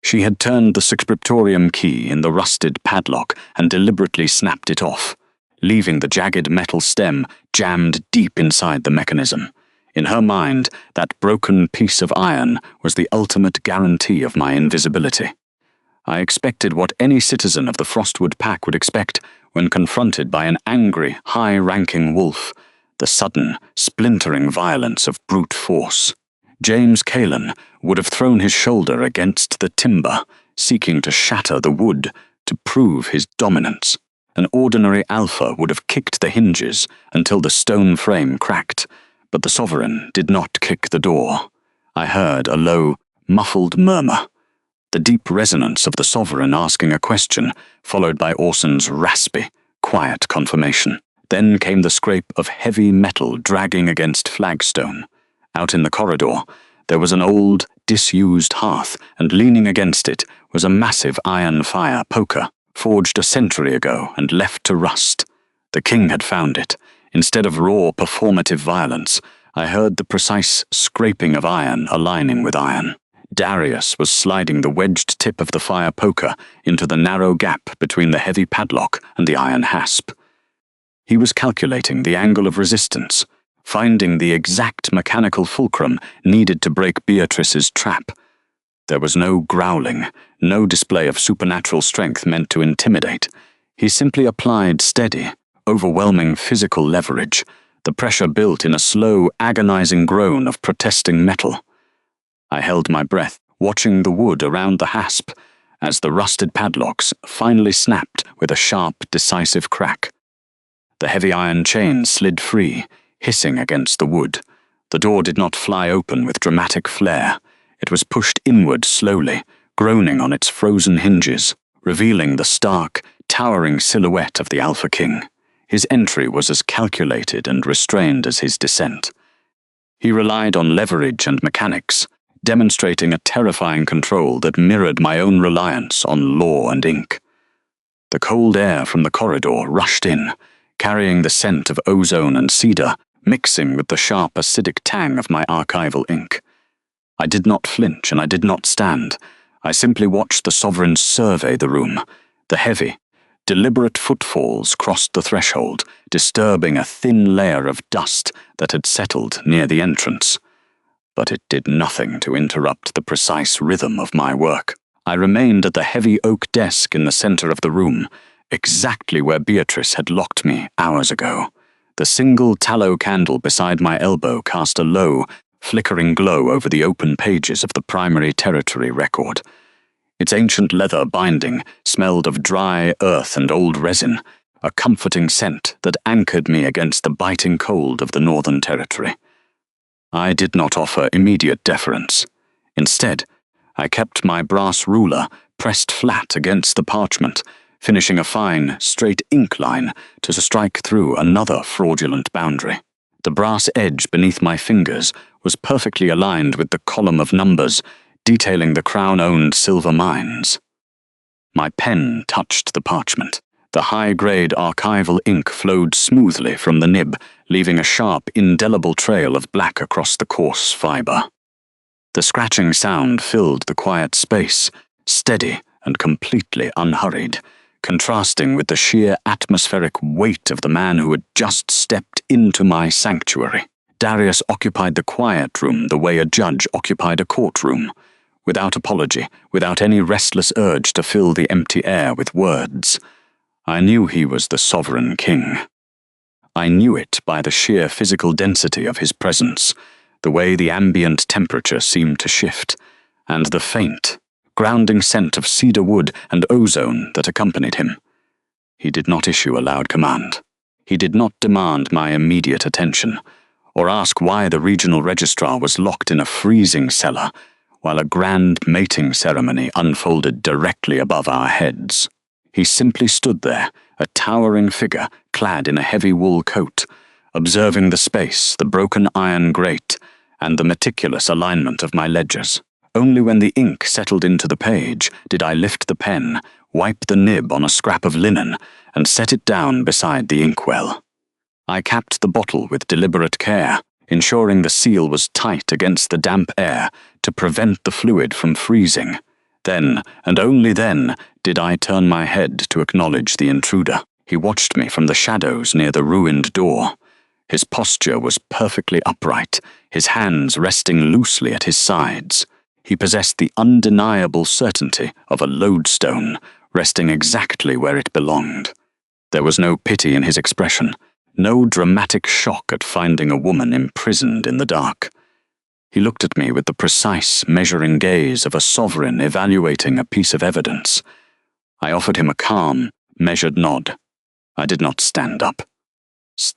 [SPEAKER 1] She had turned the Scriptorium key in the rusted padlock and deliberately snapped it off, leaving the jagged metal stem jammed deep inside the mechanism. In her mind, that broken piece of iron was the ultimate guarantee of my invisibility. I expected what any citizen of the Frostwood Pack would expect when confronted by an angry, high-ranking wolf, the sudden, splintering violence of brute force. James Kalen would have thrown his shoulder against the timber, seeking to shatter the wood to prove his dominance. An ordinary alpha would have kicked the hinges until the stone frame cracked, but the sovereign did not kick the door. I heard a low, muffled murmur, the deep resonance of the sovereign asking a question, followed by Orson's raspy, quiet confirmation. Then came the scrape of heavy metal dragging against flagstone. Out in the corridor, there was an old, disused hearth, and leaning against it was a massive iron fire poker, forged a century ago and left to rust. The king had found it. Instead of raw, performative violence, I heard the precise scraping of iron aligning with iron. Darius was sliding the wedged tip of the fire poker into the narrow gap between the heavy padlock and the iron hasp. He was calculating the angle of resistance, finding the exact mechanical fulcrum needed to break Beatrice's trap. There was no growling, no display of supernatural strength meant to intimidate. He simply applied steady, overwhelming physical leverage. The pressure built in a slow, agonizing groan of protesting metal. I held my breath, watching the wood around the hasp, as the rusted padlocks finally snapped with a sharp, decisive crack. The heavy iron chain slid free, hissing against the wood. The door did not fly open with dramatic flair. It was pushed inward slowly, groaning on its frozen hinges, revealing the stark, towering silhouette of the Alpha King. His entry was as calculated and restrained as his descent. He relied on leverage and mechanics, demonstrating a terrifying control that mirrored my own reliance on law and ink. The cold air from the corridor rushed in, carrying the scent of ozone and cedar mixing with the sharp acidic tang of my archival ink. I did not flinch and I did not stand. I simply watched the sovereign survey the room. The heavy, deliberate footfalls crossed the threshold, disturbing a thin layer of dust that had settled near the entrance. But it did nothing to interrupt the precise rhythm of my work. I remained at the heavy oak desk in the center of the room, exactly where Beatrice had locked me hours ago. The single tallow candle beside my elbow cast a low, flickering glow over the open pages of the primary territory record. Its ancient leather binding smelled of dry earth and old resin, a comforting scent that anchored me against the biting cold of the Northern Territory. I did not offer immediate deference. Instead, I kept my brass ruler pressed flat against the parchment, finishing a fine, straight ink line to strike through another fraudulent boundary. The brass edge beneath my fingers was perfectly aligned with the column of numbers detailing the Crown-owned silver mines. My pen touched the parchment. The high-grade archival ink flowed smoothly from the nib, leaving a sharp, indelible trail of black across the coarse fiber. The scratching sound filled the quiet space, steady and completely unhurried, contrasting with the sheer atmospheric weight of the man who had just stepped into my sanctuary. Darius occupied the quiet room the way a judge occupied a courtroom, without apology, without any restless urge to fill the empty air with words. I knew he was the sovereign king. I knew it by the sheer physical density of his presence, the way the ambient temperature seemed to shift, and the faint, grounding scent of cedar wood and ozone that accompanied him. He did not issue a loud command. He did not demand my immediate attention, or ask why the regional registrar was locked in a freezing cellar while a grand mating ceremony unfolded directly above our heads. He simply stood there, a towering figure clad in a heavy wool coat, observing the space, the broken iron grate, and the meticulous alignment of my ledgers. Only when the ink settled into the page did I lift the pen, wipe the nib on a scrap of linen, and set it down beside the inkwell. I capped the bottle with deliberate care, ensuring the seal was tight against the damp air to prevent the fluid from freezing. Then, and only then, did I turn my head to acknowledge the intruder. He watched me from the shadows near the ruined door. His posture was perfectly upright, his hands resting loosely at his sides. He possessed the undeniable certainty of a lodestone, resting exactly where it belonged. There was no pity in his expression, no dramatic shock at finding a woman imprisoned in the dark. He looked at me with the precise, measuring gaze of a sovereign evaluating a piece of evidence. I offered him a calm, measured nod. I did not stand up.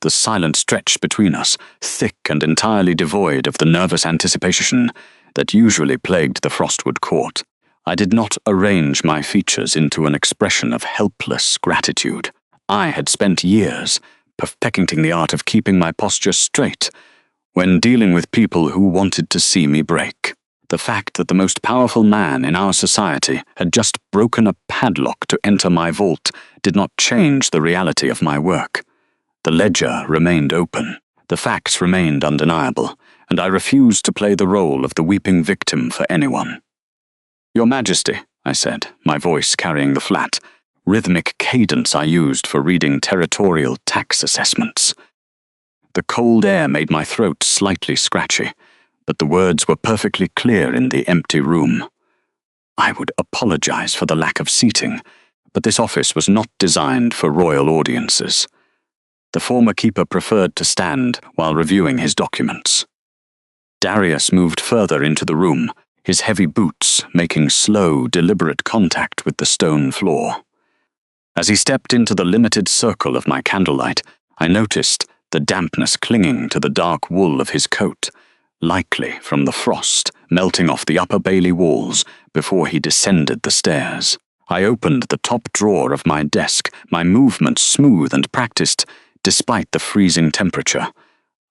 [SPEAKER 1] The silence stretched between us, thick and entirely devoid of the nervous anticipation that usually plagued the Frostwood court. I did not arrange my features into an expression of helpless gratitude. I had spent years perfecting the art of keeping my posture straight when dealing with people who wanted to see me break. The fact that the most powerful man in our society had just broken a padlock to enter my vault did not change the reality of my work. The ledger remained open. The facts remained undeniable, and I refused to play the role of the weeping victim for anyone. "Your Majesty," I said, my voice carrying the flat, rhythmic cadence I used for reading territorial tax assessments. The cold air made my throat slightly scratchy, but the words were perfectly clear in the empty room. I would apologize for the lack of seating, but this office was not designed for royal audiences. The former keeper preferred to stand while reviewing his documents. Darius moved further into the room, his heavy boots making slow, deliberate contact with the stone floor. As he stepped into the limited circle of my candlelight, I noticed the dampness clinging to the dark wool of his coat, likely from the frost melting off the upper Bailey walls before he descended the stairs. I opened the top drawer of my desk, my movements smooth and practiced despite the freezing temperature.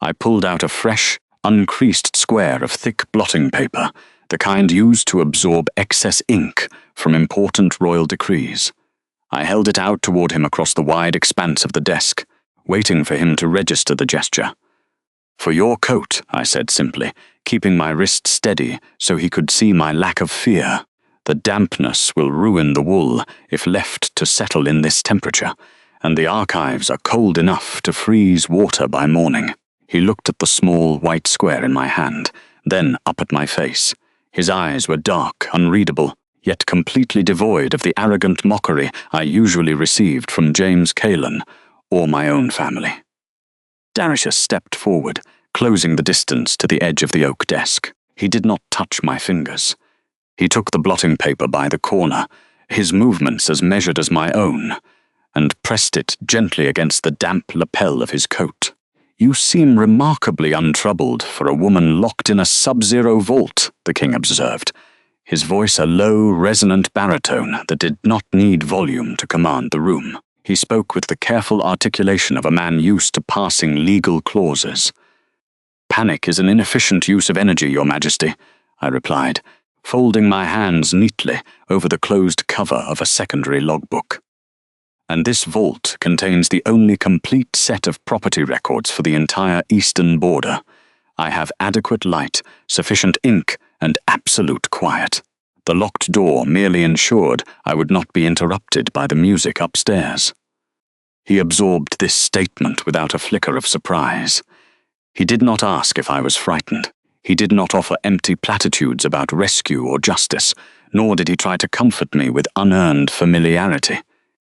[SPEAKER 1] I pulled out a fresh, uncreased square of thick blotting paper, the kind used to absorb excess ink from important royal decrees. I held it out toward him across the wide expanse of the desk, waiting for him to register the gesture. "For your coat," I said simply, keeping my wrist steady so he could see my lack of fear. "The dampness will ruin the wool if left to settle in this temperature, and the archives are cold enough to freeze water by morning." He looked at the small white square in my hand, then up at my face. His eyes were dark, unreadable, yet completely devoid of the arrogant mockery I usually received from James Kalen or my own family. Darius stepped forward, closing the distance to the edge of the oak desk. He did not touch my fingers. He took the blotting paper by the corner, his movements as measured as my own, and pressed it gently against the damp lapel of his coat. "You seem remarkably untroubled for a woman locked in a sub-zero vault," the king observed, his voice a low, resonant baritone that did not need volume to command the room. He spoke with the careful articulation of a man used to parsing legal clauses. "Panic is an inefficient use of energy, Your Majesty," I replied, folding my hands neatly over the closed cover of a secondary logbook. "And this vault contains the only complete set of property records for the entire eastern border. I have adequate light, sufficient ink, and absolute quiet." The locked door merely ensured I would not be interrupted by the music upstairs. He absorbed this statement without a flicker of surprise. He did not ask if I was frightened. He did not offer empty platitudes about rescue or justice, nor did he try to comfort me with unearned familiarity.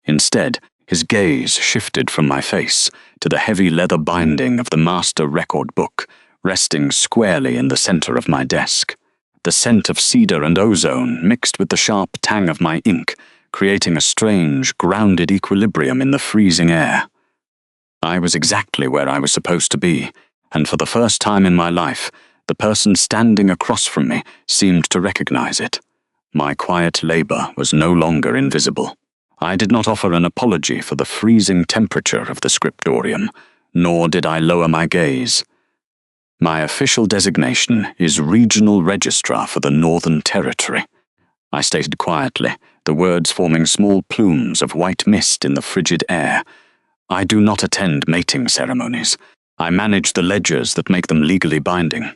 [SPEAKER 1] Instead, his gaze shifted from my face to the heavy leather binding of the master record book, resting squarely in the center of my desk. The scent of cedar and ozone mixed with the sharp tang of my ink, creating a strange, grounded equilibrium in the freezing air. I was exactly where I was supposed to be, and for the first time in my life, the person standing across from me seemed to recognize it. My quiet labor was no longer invisible. I did not offer an apology for the freezing temperature of the Scriptorium, nor did I lower my gaze. "My official designation is Regional Registrar for the Northern Territory," I stated quietly, the words forming small plumes of white mist in the frigid air. "I do not attend mating ceremonies. I manage the ledgers that make them legally binding."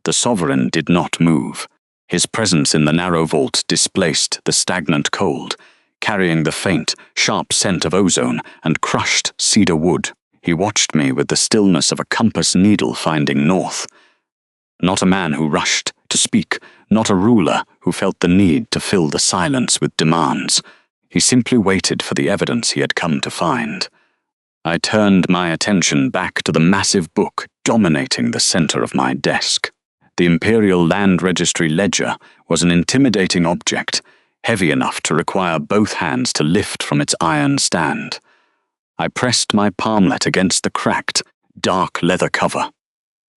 [SPEAKER 1] The sovereign did not move. His presence in the narrow vault displaced the stagnant cold, carrying the faint, sharp scent of ozone and crushed cedar wood. He watched me with the stillness of a compass needle finding north. Not a man who rushed to speak, not a ruler who felt the need to fill the silence with demands. He simply waited for the evidence he had come to find. I turned my attention back to the massive book dominating the center of my desk. The Imperial Land Registry ledger was an intimidating object, heavy enough to require both hands to lift from its iron stand. I pressed my palmlet against the cracked, dark leather cover.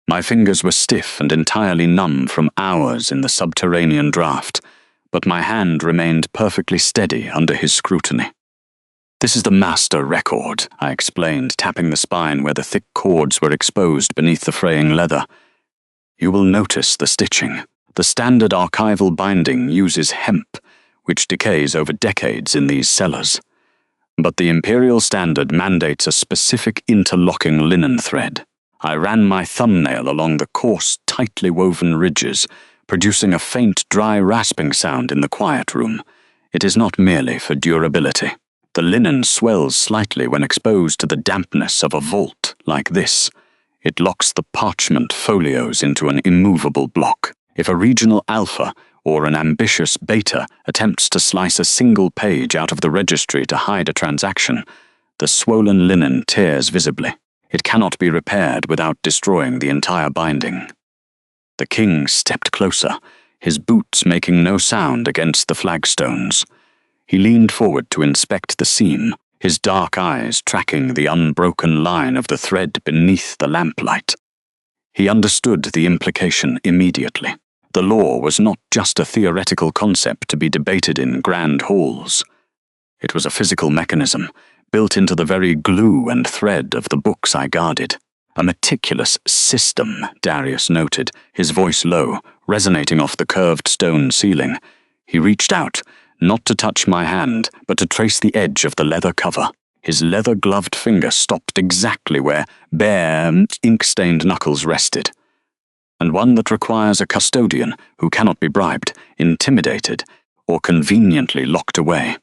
[SPEAKER 1] My fingers were stiff and entirely numb from hours in the subterranean draft, but my hand remained perfectly steady under his scrutiny. "This is the master record," I explained, tapping the spine where the thick cords were exposed beneath the fraying leather. "You will notice the stitching. The standard archival binding uses hemp, which decays over decades in these cellars. But the Imperial Standard mandates a specific interlocking linen thread. I ran my thumbnail along the coarse, tightly woven ridges, producing a faint, dry rasping sound in the quiet room. It is not merely for durability. The linen swells slightly when exposed to the dampness of a vault like this. It locks the parchment folios into an immovable block. If a regional alpha or an ambitious beta attempts to slice a single page out of the registry to hide a transaction, the swollen linen tears visibly. It cannot be repaired without destroying the entire binding. The king stepped closer, his boots making no sound against the flagstones. He leaned forward to inspect the seam, his dark eyes tracking the unbroken line of the thread beneath the lamplight. He understood the implication immediately. The law was not just a theoretical concept to be debated in grand halls. It was a physical mechanism, built into the very glue and thread of the books I guarded. A meticulous system, Darius noted, his voice low, resonating off the curved stone ceiling. He reached out, not to touch my hand, but to trace the edge of the leather cover. His leather-gloved finger stopped exactly where bare, ink-stained knuckles rested. And one that requires a custodian who cannot be bribed, intimidated, or conveniently locked away.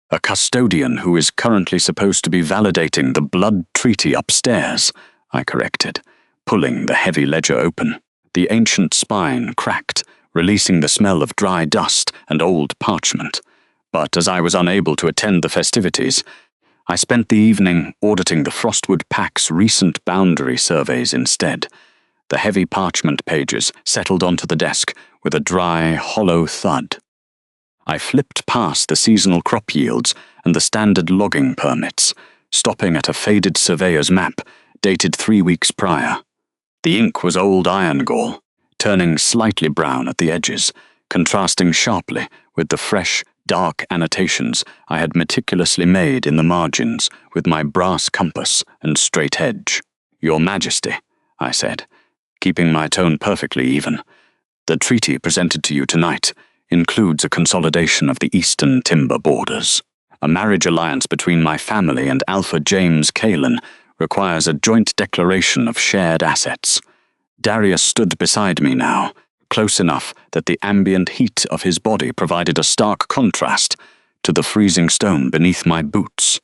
[SPEAKER 1] A custodian who is currently supposed to be validating the blood treaty upstairs, I corrected, pulling the heavy ledger open. The ancient spine cracked, releasing the smell of dry dust and old parchment. But as I was unable to attend the festivities, I spent the evening auditing the Frostwood Pack's recent boundary surveys instead. The heavy parchment pages settled onto the desk with a dry, hollow thud. I flipped past the seasonal crop yields and the standard logging permits, stopping at a faded surveyor's map dated 3 weeks prior. The ink was old iron gall, turning slightly brown at the edges, contrasting sharply with the fresh, dark annotations I had meticulously made in the margins with my brass compass and straight edge. "Your Majesty," I said, keeping my tone perfectly even, "the treaty presented to you tonight includes a consolidation of the eastern timber borders. A marriage alliance between my family and Alpha James Kalen requires a joint declaration of shared assets." Darius stood beside me now, close enough that the ambient heat of his body provided a stark contrast to the freezing stone beneath my boots.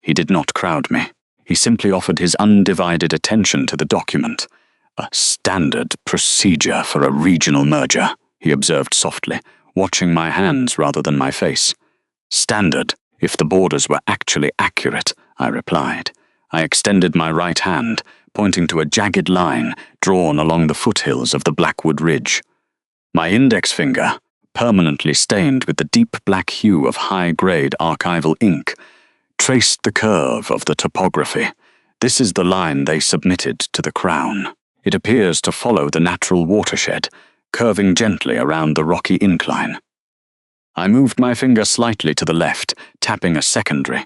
[SPEAKER 1] He did not crowd me. He simply offered his undivided attention to the document. "A standard procedure for a regional merger," he observed softly, watching my hands rather than my face. "Standard, if the borders were actually accurate," I replied. I extended my right hand, pointing to a jagged line drawn along the foothills of the Blackwood Ridge. My index finger, permanently stained with the deep black hue of high-grade archival ink, traced the curve of the topography. "This is the line they submitted to the Crown. It appears to follow the natural watershed, curving gently around the rocky incline." I moved my finger slightly to the left, tapping a secondary,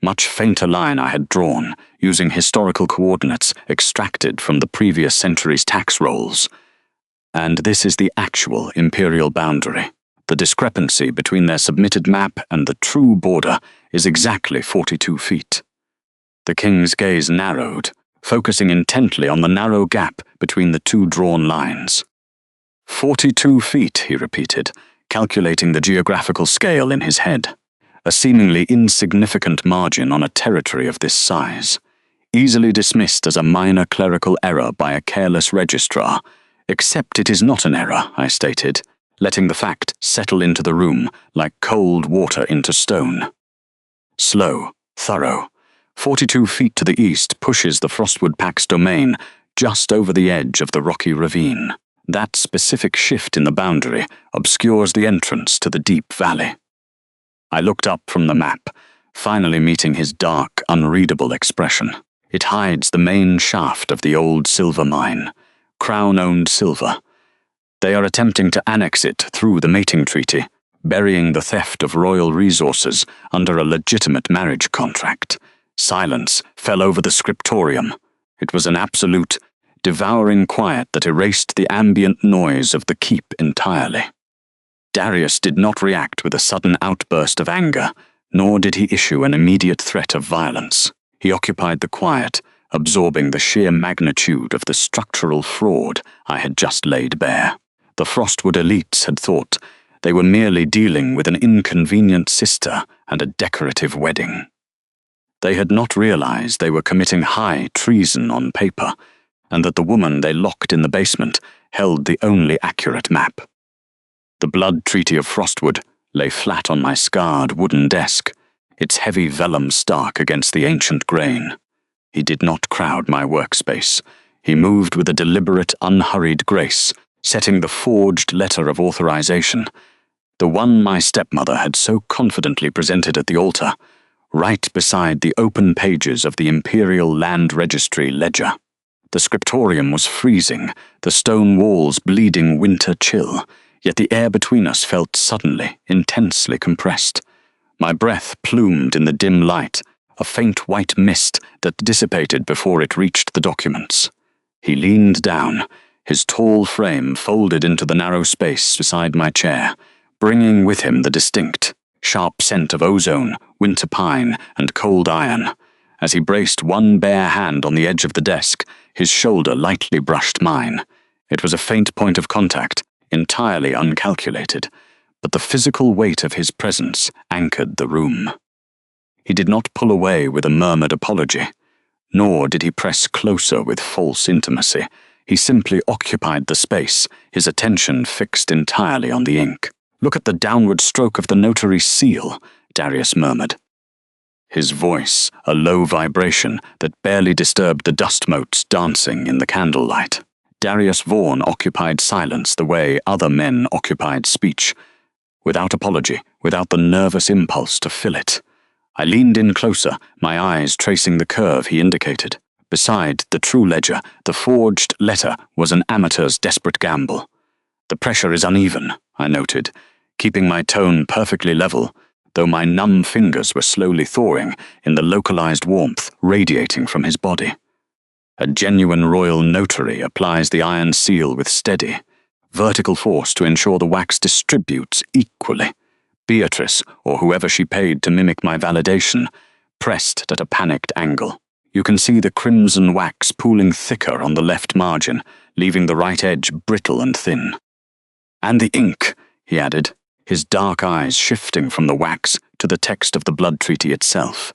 [SPEAKER 1] much fainter line I had drawn, using historical coordinates extracted from the previous century's tax rolls. "And this is the actual imperial boundary. The discrepancy between their submitted map and the true border is exactly 42 feet. The king's gaze narrowed, focusing intently on the narrow gap between the two drawn lines. 42 feet, he repeated, calculating the geographical scale in his head. A seemingly insignificant margin on a territory of this size, easily dismissed as a minor clerical error by a careless registrar, except it is not an error, I stated, letting the fact settle into the room like cold water into stone. Slow, thorough. 42 feet to the east pushes the Frostwood Pack's domain just over the edge of the rocky ravine. That specific shift in the boundary obscures the entrance to the deep valley. I looked up from the map, finally meeting his dark, unreadable expression. It hides the main shaft of the old silver mine, Crown-owned silver. They are attempting to annex it through the mating treaty, burying the theft of royal resources under a legitimate marriage contract. Silence fell over the Scriptorium. It was an absolute, devouring quiet that erased the ambient noise of the keep entirely. Darius did not react with a sudden outburst of anger, nor did he issue an immediate threat of violence. He occupied the quiet, absorbing the sheer magnitude of the structural fraud I had just laid bare. The Frostwood elites had thought they were merely dealing with an inconvenient sister and a decorative wedding. They had not realized they were committing high treason on paper, and that the woman they locked in the basement held the only accurate map. The blood treaty of Frostwood lay flat on my scarred wooden desk, its heavy vellum stark against the ancient grain. He did not crowd my workspace. He moved with a deliberate, unhurried grace, setting the forged letter of authorization, the one my stepmother had so confidently presented at the altar, right beside the open pages of the Imperial Land Registry ledger. The Scriptorium was freezing, the stone walls bleeding winter chill, yet the air between us felt suddenly, intensely compressed. My breath plumed in the dim light, a faint white mist that dissipated before it reached the documents. He leaned down, his tall frame folded into the narrow space beside my chair, bringing with him the distinct, sharp scent of ozone, winter pine, and cold iron. As he braced one bare hand on the edge of the desk, his shoulder lightly brushed mine. It was a faint point of contact, entirely uncalculated, but the physical weight of his presence anchored the room. He did not pull away with a murmured apology, nor did he press closer with false intimacy. He simply occupied the space, his attention fixed entirely on the ink. "Look at the downward stroke of the notary's seal," Darius murmured. His voice, a low vibration that barely disturbed the dust motes dancing in the candlelight. Darius Vaughan occupied silence the way other men occupied speech, without apology, without the nervous impulse to fill it. I leaned in closer, my eyes tracing the curve he indicated. Beside the true ledger, the forged letter was an amateur's desperate gamble. "The pressure is uneven," I noted, keeping my tone perfectly level, though my numb fingers were slowly thawing in the localized warmth radiating from his body. A genuine royal notary applies the iron seal with steady, vertical force to ensure the wax distributes equally. Beatrice, or whoever she paid to mimic my validation, pressed at a panicked angle. You can see the crimson wax pooling thicker on the left margin, leaving the right edge brittle and thin. "And the ink," he added, his dark eyes shifting from the wax to the text of the blood treaty itself.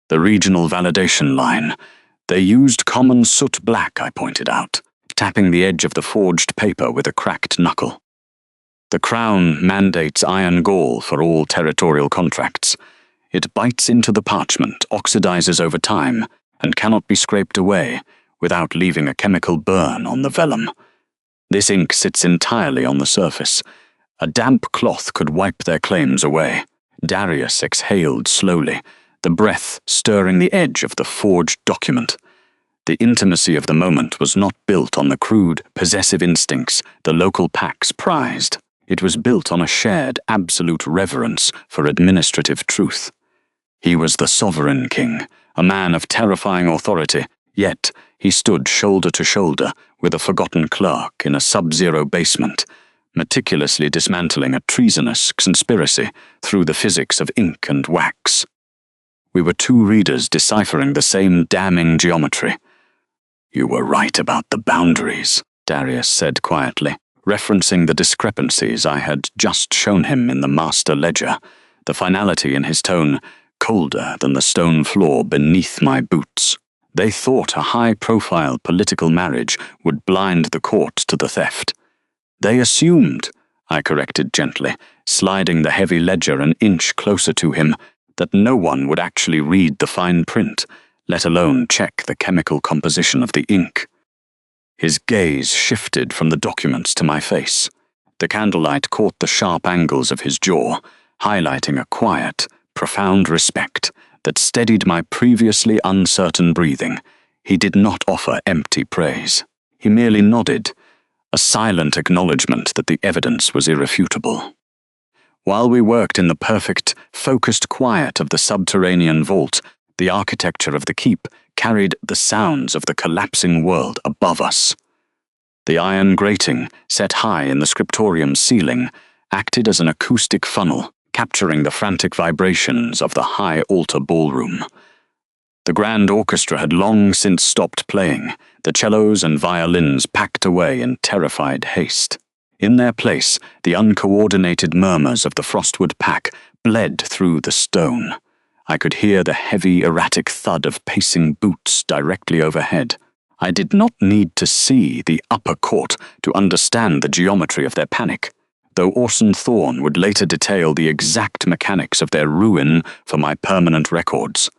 [SPEAKER 1] "The regional validation line. They used common soot black," I pointed out, tapping the edge of the forged paper with a cracked knuckle. "The Crown mandates iron gall for all territorial contracts. It bites into the parchment, oxidizes over time, and cannot be scraped away without leaving a chemical burn on the vellum. This ink sits entirely on the surface. A damp cloth could wipe their claims away." Darius exhaled slowly, the breath stirring the edge of the forged document. The intimacy of the moment was not built on the crude, possessive instincts the local packs prized. It was built on a shared, absolute reverence for administrative truth. He was the sovereign king, a man of terrifying authority, yet he stood shoulder to shoulder with a forgotten clerk in a sub-zero basement, meticulously dismantling a treasonous conspiracy through the physics of ink and wax. We were two readers deciphering the same damning geometry. "You were right about the boundaries," Darius said quietly, referencing the discrepancies I had just shown him in the master ledger, the finality in his tone colder than the stone floor beneath my boots. They thought a high-profile political marriage would blind the court to the theft. "They assumed," I corrected gently, sliding the heavy ledger an inch closer to him, "that no one would actually read the fine print, let alone check the chemical composition of the ink." His gaze shifted from the documents to my face. The candlelight caught the sharp angles of his jaw, highlighting a quiet, profound respect that steadied my previously uncertain breathing. He did not offer empty praise. He merely nodded, a silent acknowledgement that the evidence was irrefutable. While we worked in the perfect, focused quiet of the subterranean vault, the architecture of the keep carried the sounds of the collapsing world above us. The iron grating, set high in the Scriptorium ceiling, acted as an acoustic funnel, capturing the frantic vibrations of the high altar ballroom. The grand orchestra had long since stopped playing, the cellos and violins packed away in terrified haste. In their place, the uncoordinated murmurs of the Frostwood Pack bled through the stone. I could hear the heavy, erratic thud of pacing boots directly overhead. I did not need to see the upper court to understand the geometry of their panic, though Orson Thorne would later detail the exact mechanics of their ruin for my permanent records.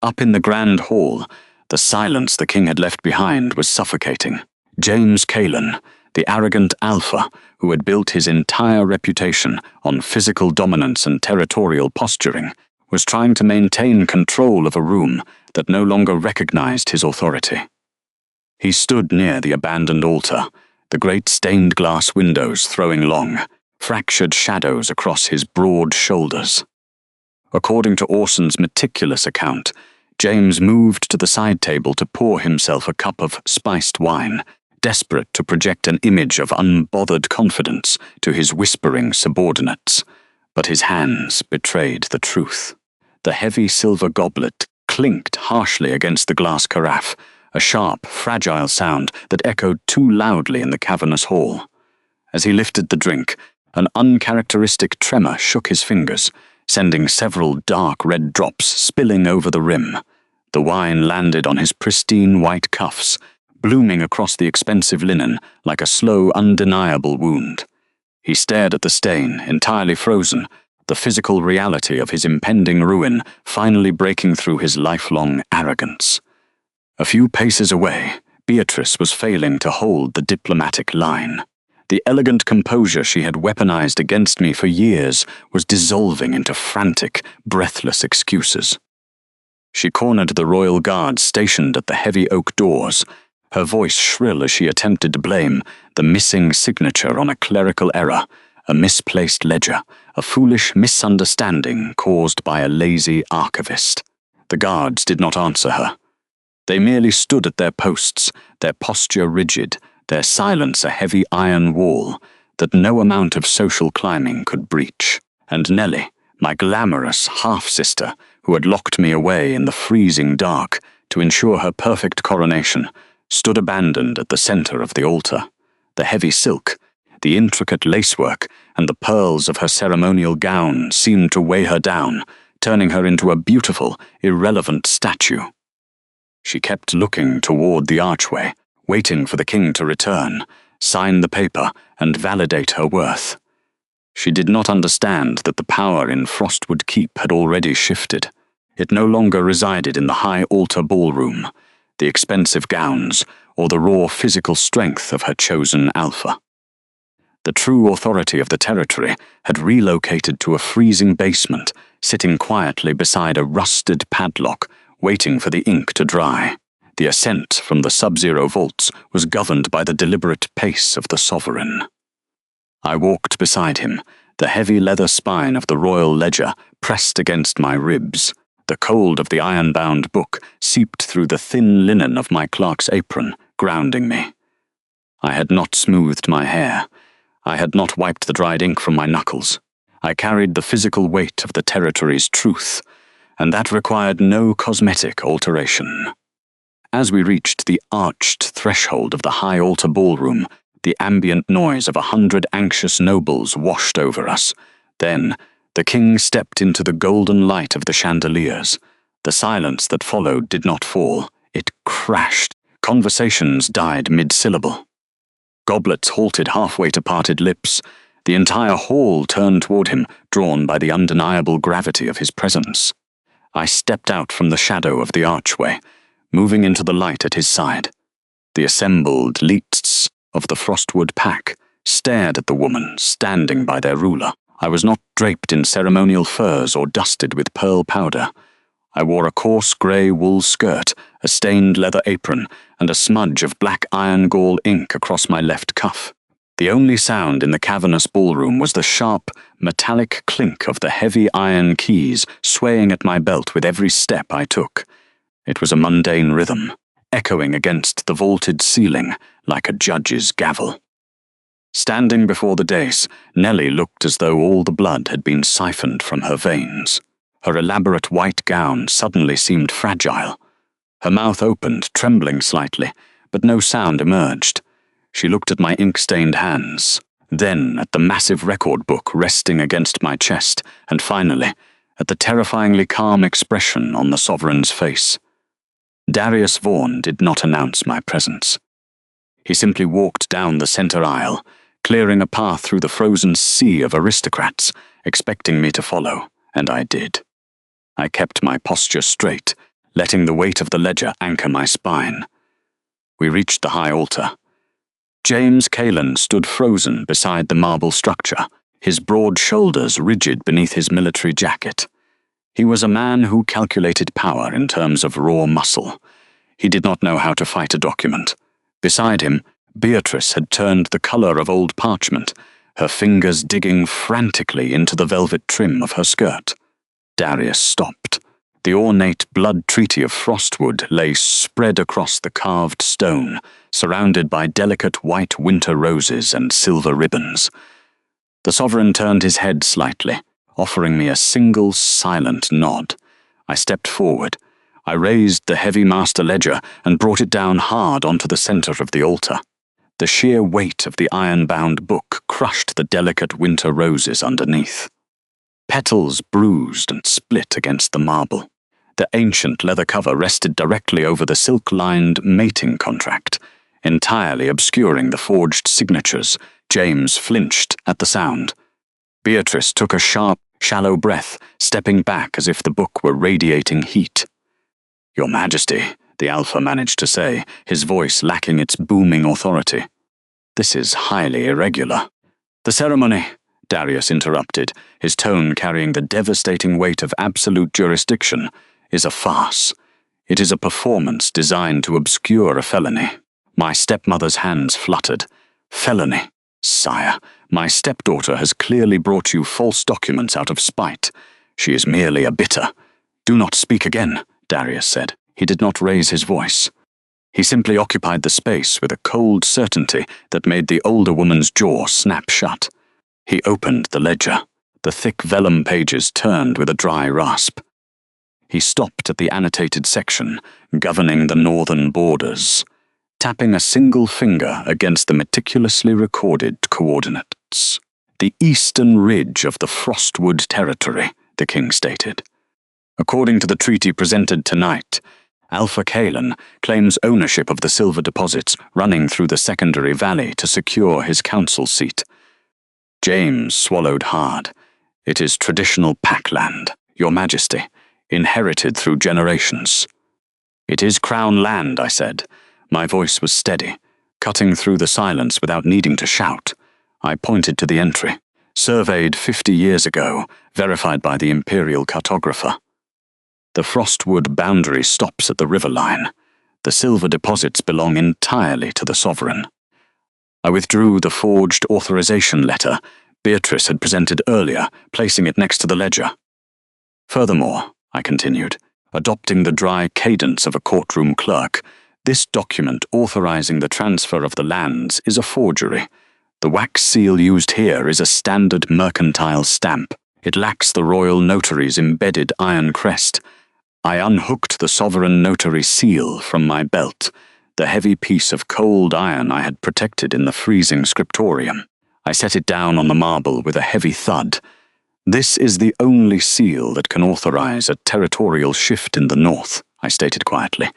[SPEAKER 1] Up in the grand hall, the silence the king had left behind was suffocating. James Kalen, the arrogant alpha who had built his entire reputation on physical dominance and territorial posturing, was trying to maintain control of a room that no longer recognized his authority. He stood near the abandoned altar, the great stained glass windows throwing long, fractured shadows across his broad shoulders. According to Orson's meticulous account, James moved to the side table to pour himself a cup of spiced wine, desperate to project an image of unbothered confidence to his whispering subordinates. But his hands betrayed the truth. The heavy silver goblet clinked harshly against the glass carafe, a sharp, fragile sound that echoed too loudly in the cavernous hall. As he lifted the drink, an uncharacteristic tremor shook his fingers, sending several dark red drops spilling over the rim. The wine landed on his pristine white cuffs, blooming across the expensive linen like a slow, undeniable wound. He stared at the stain, entirely frozen, the physical reality of his impending ruin finally breaking through his lifelong arrogance. A few paces away, Beatrice was failing to hold the diplomatic line. The elegant composure she had weaponized against me for years was dissolving into frantic, breathless excuses. She cornered the royal guards stationed at the heavy oak doors, her voice shrill as she attempted to blame the missing signature on a clerical error, a misplaced ledger, a foolish misunderstanding caused by a lazy archivist. The guards did not answer her. They merely stood at their posts, their posture rigid, their silence a heavy iron wall that no amount of social climbing could breach. And Nellie, my glamorous half-sister, who had locked me away in the freezing dark to ensure her perfect coronation, stood abandoned at the center of the altar. The heavy silk, the intricate lacework, and the pearls of her ceremonial gown seemed to weigh her down, turning her into a beautiful, irrelevant statue. She kept looking toward the archway, waiting for the king to return, sign the paper, and validate her worth. She did not understand that the power in Frostwood Keep had already shifted. It no longer resided in the high altar ballroom, the expensive gowns, or the raw physical strength of her chosen alpha. The true authority of the territory had relocated to a freezing basement, sitting quietly beside a rusted padlock, waiting for the ink to dry. The ascent from the sub-zero vaults was governed by the deliberate pace of the sovereign. I walked beside him, the heavy leather spine of the royal ledger pressed against my ribs. The cold of the iron-bound book seeped through the thin linen of my clerk's apron, grounding me. I had not smoothed my hair. I had not wiped the dried ink from my knuckles. I carried the physical weight of the territory's truth, and that required no cosmetic alteration. As we reached the arched threshold of the high altar ballroom, the ambient noise of 100 anxious nobles washed over us. Then, the king stepped into the golden light of the chandeliers. The silence that followed did not fall. It crashed. Conversations died mid-syllable. Goblets halted halfway to parted lips. The entire hall turned toward him, drawn by the undeniable gravity of his presence. I stepped out from the shadow of the archway, moving into the light at his side. The assembled leets of the Frostwood Pack stared at the woman standing by their ruler. I was not draped in ceremonial furs or dusted with pearl powder. I wore a coarse grey wool skirt, a stained leather apron, and a smudge of black iron gall ink across my left cuff. The only sound in the cavernous ballroom was the sharp, metallic clink of the heavy iron keys swaying at my belt with every step I took. It was a mundane rhythm, echoing against the vaulted ceiling like a judge's gavel. Standing before the dais, Nellie looked as though all the blood had been siphoned from her veins. Her elaborate white gown suddenly seemed fragile. Her mouth opened, trembling slightly, but no sound emerged. She looked at my ink-stained hands, then at the massive record book resting against my chest, and finally, at the terrifyingly calm expression on the sovereign's face. Darius Vaughan did not announce my presence. He simply walked down the center aisle, clearing a path through the frozen sea of aristocrats, expecting me to follow, and I did. I kept my posture straight, letting the weight of the ledger anchor my spine. We reached the high altar. James Kalen stood frozen beside the marble structure, his broad shoulders rigid beneath his military jacket. He was a man who calculated power in terms of raw muscle. He did not know how to fight a document. Beside him, Beatrice had turned the color of old parchment, her fingers digging frantically into the velvet trim of her skirt. Darius stopped. The ornate blood treaty of Frostwood lay spread across the carved stone, surrounded by delicate white winter roses and silver ribbons. The sovereign turned his head slightly, offering me a single silent nod. I stepped forward. I raised the heavy master ledger and brought it down hard onto the center of the altar. The sheer weight of the iron-bound book crushed the delicate winter roses underneath. Petals bruised and split against the marble. The ancient leather cover rested directly over the silk-lined mating contract, entirely obscuring the forged signatures. James flinched at the sound. Beatrice took a sharp, shallow breath, stepping back as if the book were radiating heat. "Your Majesty," the Alpha managed to say, his voice lacking its booming authority. "This is highly irregular." "The ceremony," Darius interrupted, his tone carrying the devastating weight of absolute jurisdiction, "is a farce. It is a performance designed to obscure a felony." My stepmother's hands fluttered. "Felony? Sire, my stepdaughter has clearly brought you false documents out of spite. She is merely a bidder." "Do not speak again," Darius said. He did not raise his voice. He simply occupied the space with a cold certainty that made the older woman's jaw snap shut. He opened the ledger. The thick vellum pages turned with a dry rasp. He stopped at the annotated section, governing the northern borders, tapping a single finger against the meticulously recorded coordinates. "The eastern ridge of the Frostwood territory," the king stated. "According to the treaty presented tonight, Alpha Kalen claims ownership of the silver deposits running through the secondary valley to secure his council seat." James swallowed hard. "It is traditional pack land, Your Majesty, inherited through generations." "It is crown land," I said. My voice was steady, cutting through the silence without needing to shout. I pointed to the entry, surveyed 50 years ago, verified by the imperial cartographer. "The Frostwood boundary stops at the river line. The silver deposits belong entirely to the sovereign." I withdrew the forged authorization letter Beatrice had presented earlier, placing it next to the ledger. "Furthermore," I continued, adopting the dry cadence of a courtroom clerk, "this document authorizing the transfer of the lands is a forgery. The wax seal used here is a standard mercantile stamp. It lacks the royal notary's embedded iron crest." I unhooked the sovereign notary seal from my belt, the heavy piece of cold iron I had protected in the freezing Scriptorium. I set it down on the marble with a heavy thud. "This is the only seal that can authorize a territorial shift in the north," I stated quietly,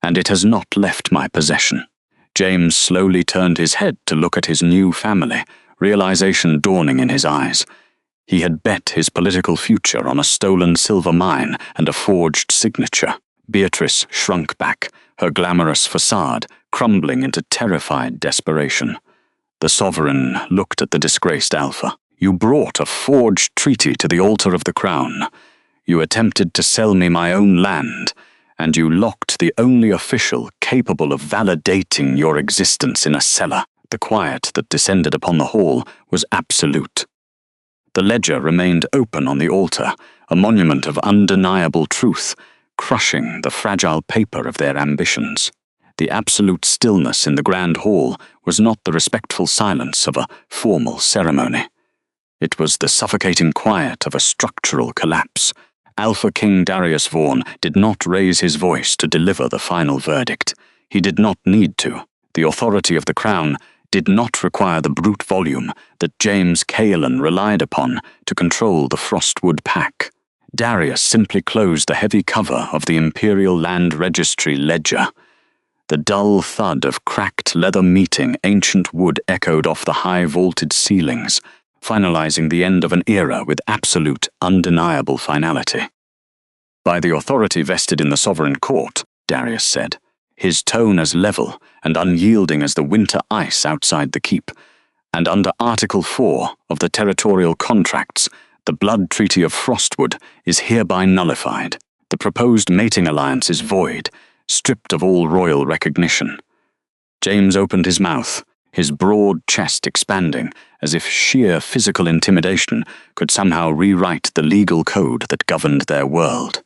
[SPEAKER 1] "and it has not left my possession." James slowly turned his head to look at his new family, realization dawning in his eyes. He had bet his political future on a stolen silver mine and a forged signature. Beatrice shrunk back, her glamorous facade crumbling into terrified desperation. The sovereign looked at the disgraced Alpha. "You brought a forged treaty to the altar of the crown. You attempted to sell me my own land, and you locked the only official capable of validating your existence in a cellar." The quiet that descended upon the hall was absolute. The ledger remained open on the altar, a monument of undeniable truth, crushing the fragile paper of their ambitions. The absolute stillness in the grand hall was not the respectful silence of a formal ceremony. It was the suffocating quiet of a structural collapse. Alpha King Darius Vaughan did not raise his voice to deliver the final verdict. He did not need to. The authority of the crown did not require the brute volume that James Kalen relied upon to control the Frostwood Pack. Darius simply closed the heavy cover of the Imperial Land Registry ledger. The dull thud of cracked leather meeting ancient wood echoed off the high-vaulted ceilings, finalizing the end of an era with absolute, undeniable finality. "By the authority vested in the sovereign court," Darius said, his tone as level and unyielding as the winter ice outside the keep, "and under Article 4 of the territorial contracts, the blood treaty of Frostwood is hereby nullified. The proposed mating alliance is void, stripped of all royal recognition." James opened his mouth, his broad chest expanding, as if sheer physical intimidation could somehow rewrite the legal code that governed their world.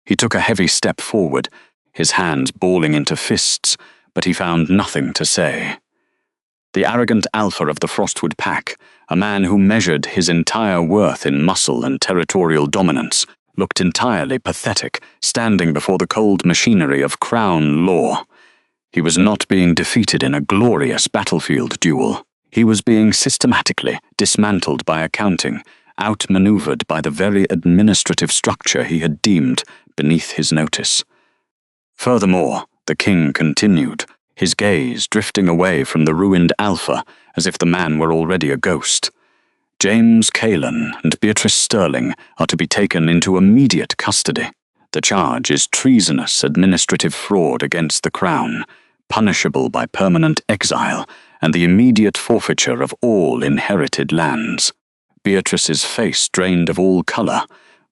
[SPEAKER 1] He took a heavy step forward, his hands balling into fists, but he found nothing to say. The arrogant alpha of the Frostwood Pack, a man who measured his entire worth in muscle and territorial dominance, looked entirely pathetic, standing before the cold machinery of crown law. He was not being defeated in a glorious battlefield duel. He was being systematically dismantled by accounting, outmaneuvered by the very administrative structure he had deemed beneath his notice. Furthermore, the king continued, his gaze drifting away from the ruined alpha as if the man were already a ghost. James Kalen and Beatrice Sterling are to be taken into immediate custody. The charge is treasonous administrative fraud against the crown, punishable by permanent exile and the immediate forfeiture of all inherited lands. Beatrice's face drained of all colour,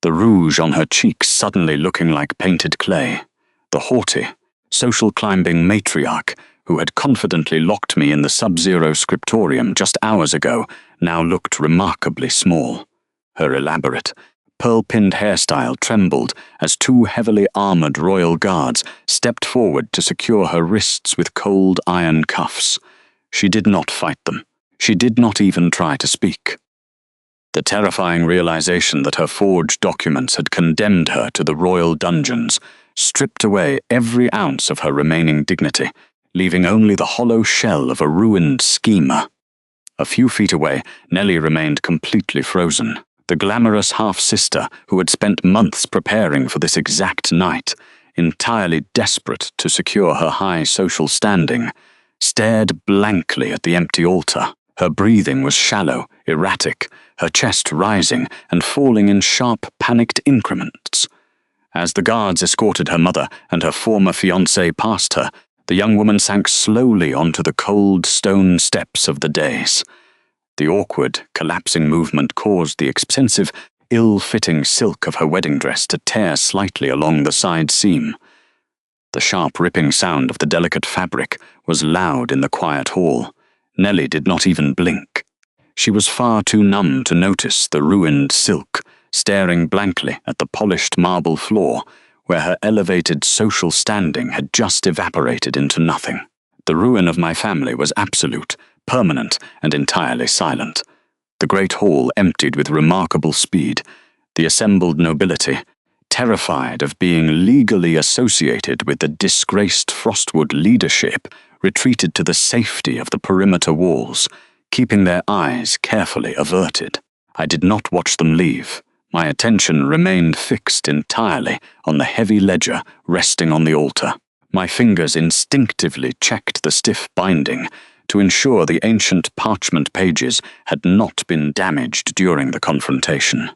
[SPEAKER 1] the rouge on her cheeks suddenly looking like painted clay. The haughty, social-climbing matriarch who had confidently locked me in the sub-zero Scriptorium just hours ago now looked remarkably small. Her elaborate, pearl-pinned hairstyle trembled as two heavily armoured royal guards stepped forward to secure her wrists with cold iron cuffs. She did not fight them. She did not even try to speak. The terrifying realization that her forged documents had condemned her to the royal dungeons stripped away every ounce of her remaining dignity, leaving only the hollow shell of a ruined schemer. A few feet away, Nellie remained completely frozen. The glamorous half-sister who had spent months preparing for this exact night, entirely desperate to secure her high social standing, stared blankly at the empty altar. Her breathing was shallow, erratic, her chest rising and falling in sharp, panicked increments. As the guards escorted her mother and her former fiancé past her, the young woman sank slowly onto the cold stone steps of the dais. The awkward, collapsing movement caused the expensive, ill-fitting silk of her wedding dress to tear slightly along the side seam. The sharp ripping sound of the delicate fabric was loud in the quiet hall. Nellie did not even blink. She was far too numb to notice the ruined silk, staring blankly at the polished marble floor, where her elevated social standing had just evaporated into nothing. The ruin of my family was absolute, permanent, and entirely silent. The great hall emptied with remarkable speed. The assembled nobility, terrified of being legally associated with the disgraced Frostwood leadership, retreated to the safety of the perimeter walls, keeping their eyes carefully averted. I did not watch them leave. My attention remained fixed entirely on the heavy ledger resting on the altar. My fingers instinctively checked the stiff binding to ensure the ancient parchment pages had not been damaged during the confrontation.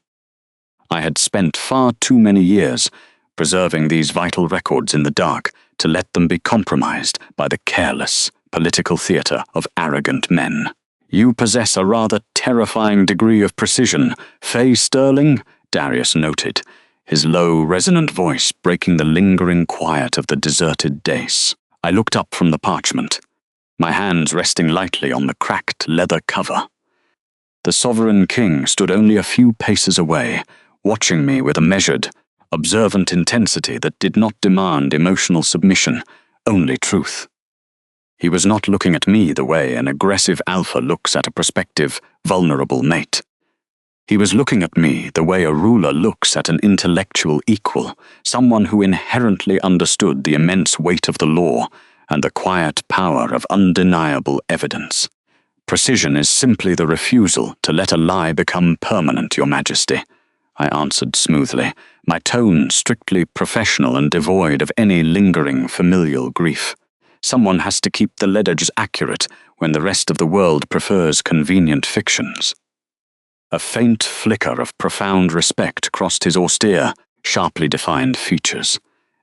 [SPEAKER 1] I had spent far too many years preserving these vital records in the dark to let them be compromised by the careless political theatre of arrogant men. "You possess a rather terrifying degree of precision, Fay Sterling," Darius noted, his low, resonant voice breaking the lingering quiet of the deserted dais. I looked up from the parchment, my hands resting lightly on the cracked leather cover. The sovereign king stood only a few paces away, watching me with a measured, observant intensity that did not demand emotional submission, only truth. He was not looking at me the way an aggressive alpha looks at a prospective, vulnerable mate. He was looking at me the way a ruler looks at an intellectual equal, someone who inherently understood the immense weight of the law and the quiet power of undeniable evidence. "Precision is simply the refusal to let a lie become permanent, Your Majesty," I answered smoothly, my tone strictly professional and devoid of any lingering familial grief. Someone has to keep the ledgers accurate when the rest of the world prefers convenient fictions. A faint flicker of profound respect crossed his austere, sharply defined features.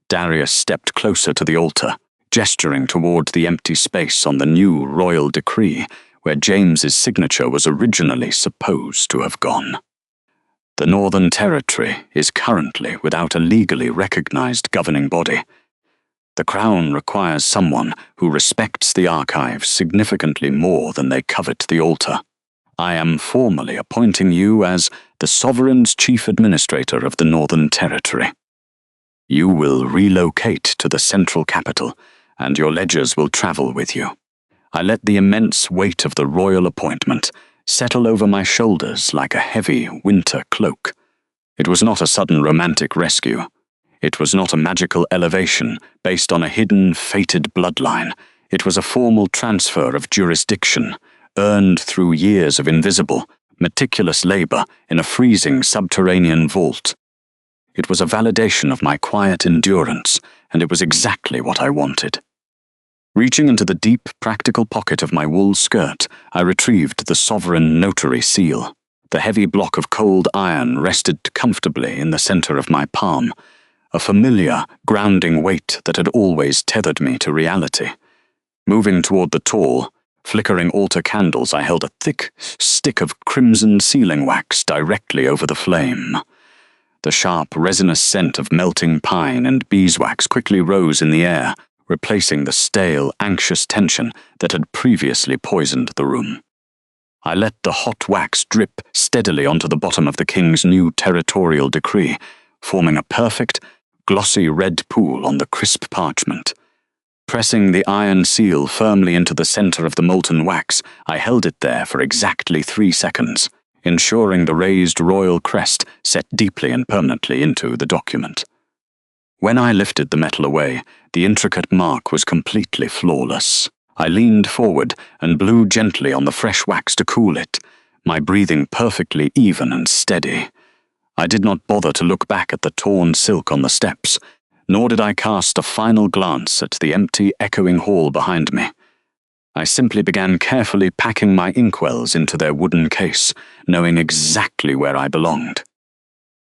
[SPEAKER 1] Darius stepped closer to the altar, gesturing toward the empty space on the new royal decree where James's signature was originally supposed to have gone. "The Northern Territory is currently without a legally recognized governing body. The Crown requires someone who respects the archives significantly more than they covet the altar. I am formally appointing you as the Sovereign's Chief Administrator of the Northern Territory. You will relocate to the central capital, and your ledgers will travel with you. I let the immense weight of the royal appointment settle over my shoulders like a heavy winter cloak. It was not a sudden romantic rescue. It was not a magical elevation based on a hidden, fated bloodline. It was a formal transfer of jurisdiction, earned through years of invisible, meticulous labor in a freezing subterranean vault. It was a validation of my quiet endurance, and it was exactly what I wanted. Reaching into the deep, practical pocket of my wool skirt, I retrieved the sovereign notary seal. The heavy block of cold iron rested comfortably in the center of my palm, a familiar, grounding weight that had always tethered me to reality. Moving toward the tall, flickering altar candles, I held a thick stick of crimson sealing wax directly over the flame. The sharp, resinous scent of melting pine and beeswax quickly rose in the air, replacing the stale, anxious tension that had previously poisoned the room. I let the hot wax drip steadily onto the bottom of the king's new territorial decree, forming a perfect, glossy red pool on the crisp parchment. Pressing the iron seal firmly into the center of the molten wax, I held it there for exactly 3 seconds, ensuring the raised royal crest set deeply and permanently into the document. When I lifted the metal away, the intricate mark was completely flawless. I leaned forward and blew gently on the fresh wax to cool it, my breathing perfectly even and steady. I did not bother to look back at the torn silk on the steps, nor did I cast a final glance at the empty, echoing hall behind me. I simply began carefully packing my inkwells into their wooden case, knowing exactly where I belonged.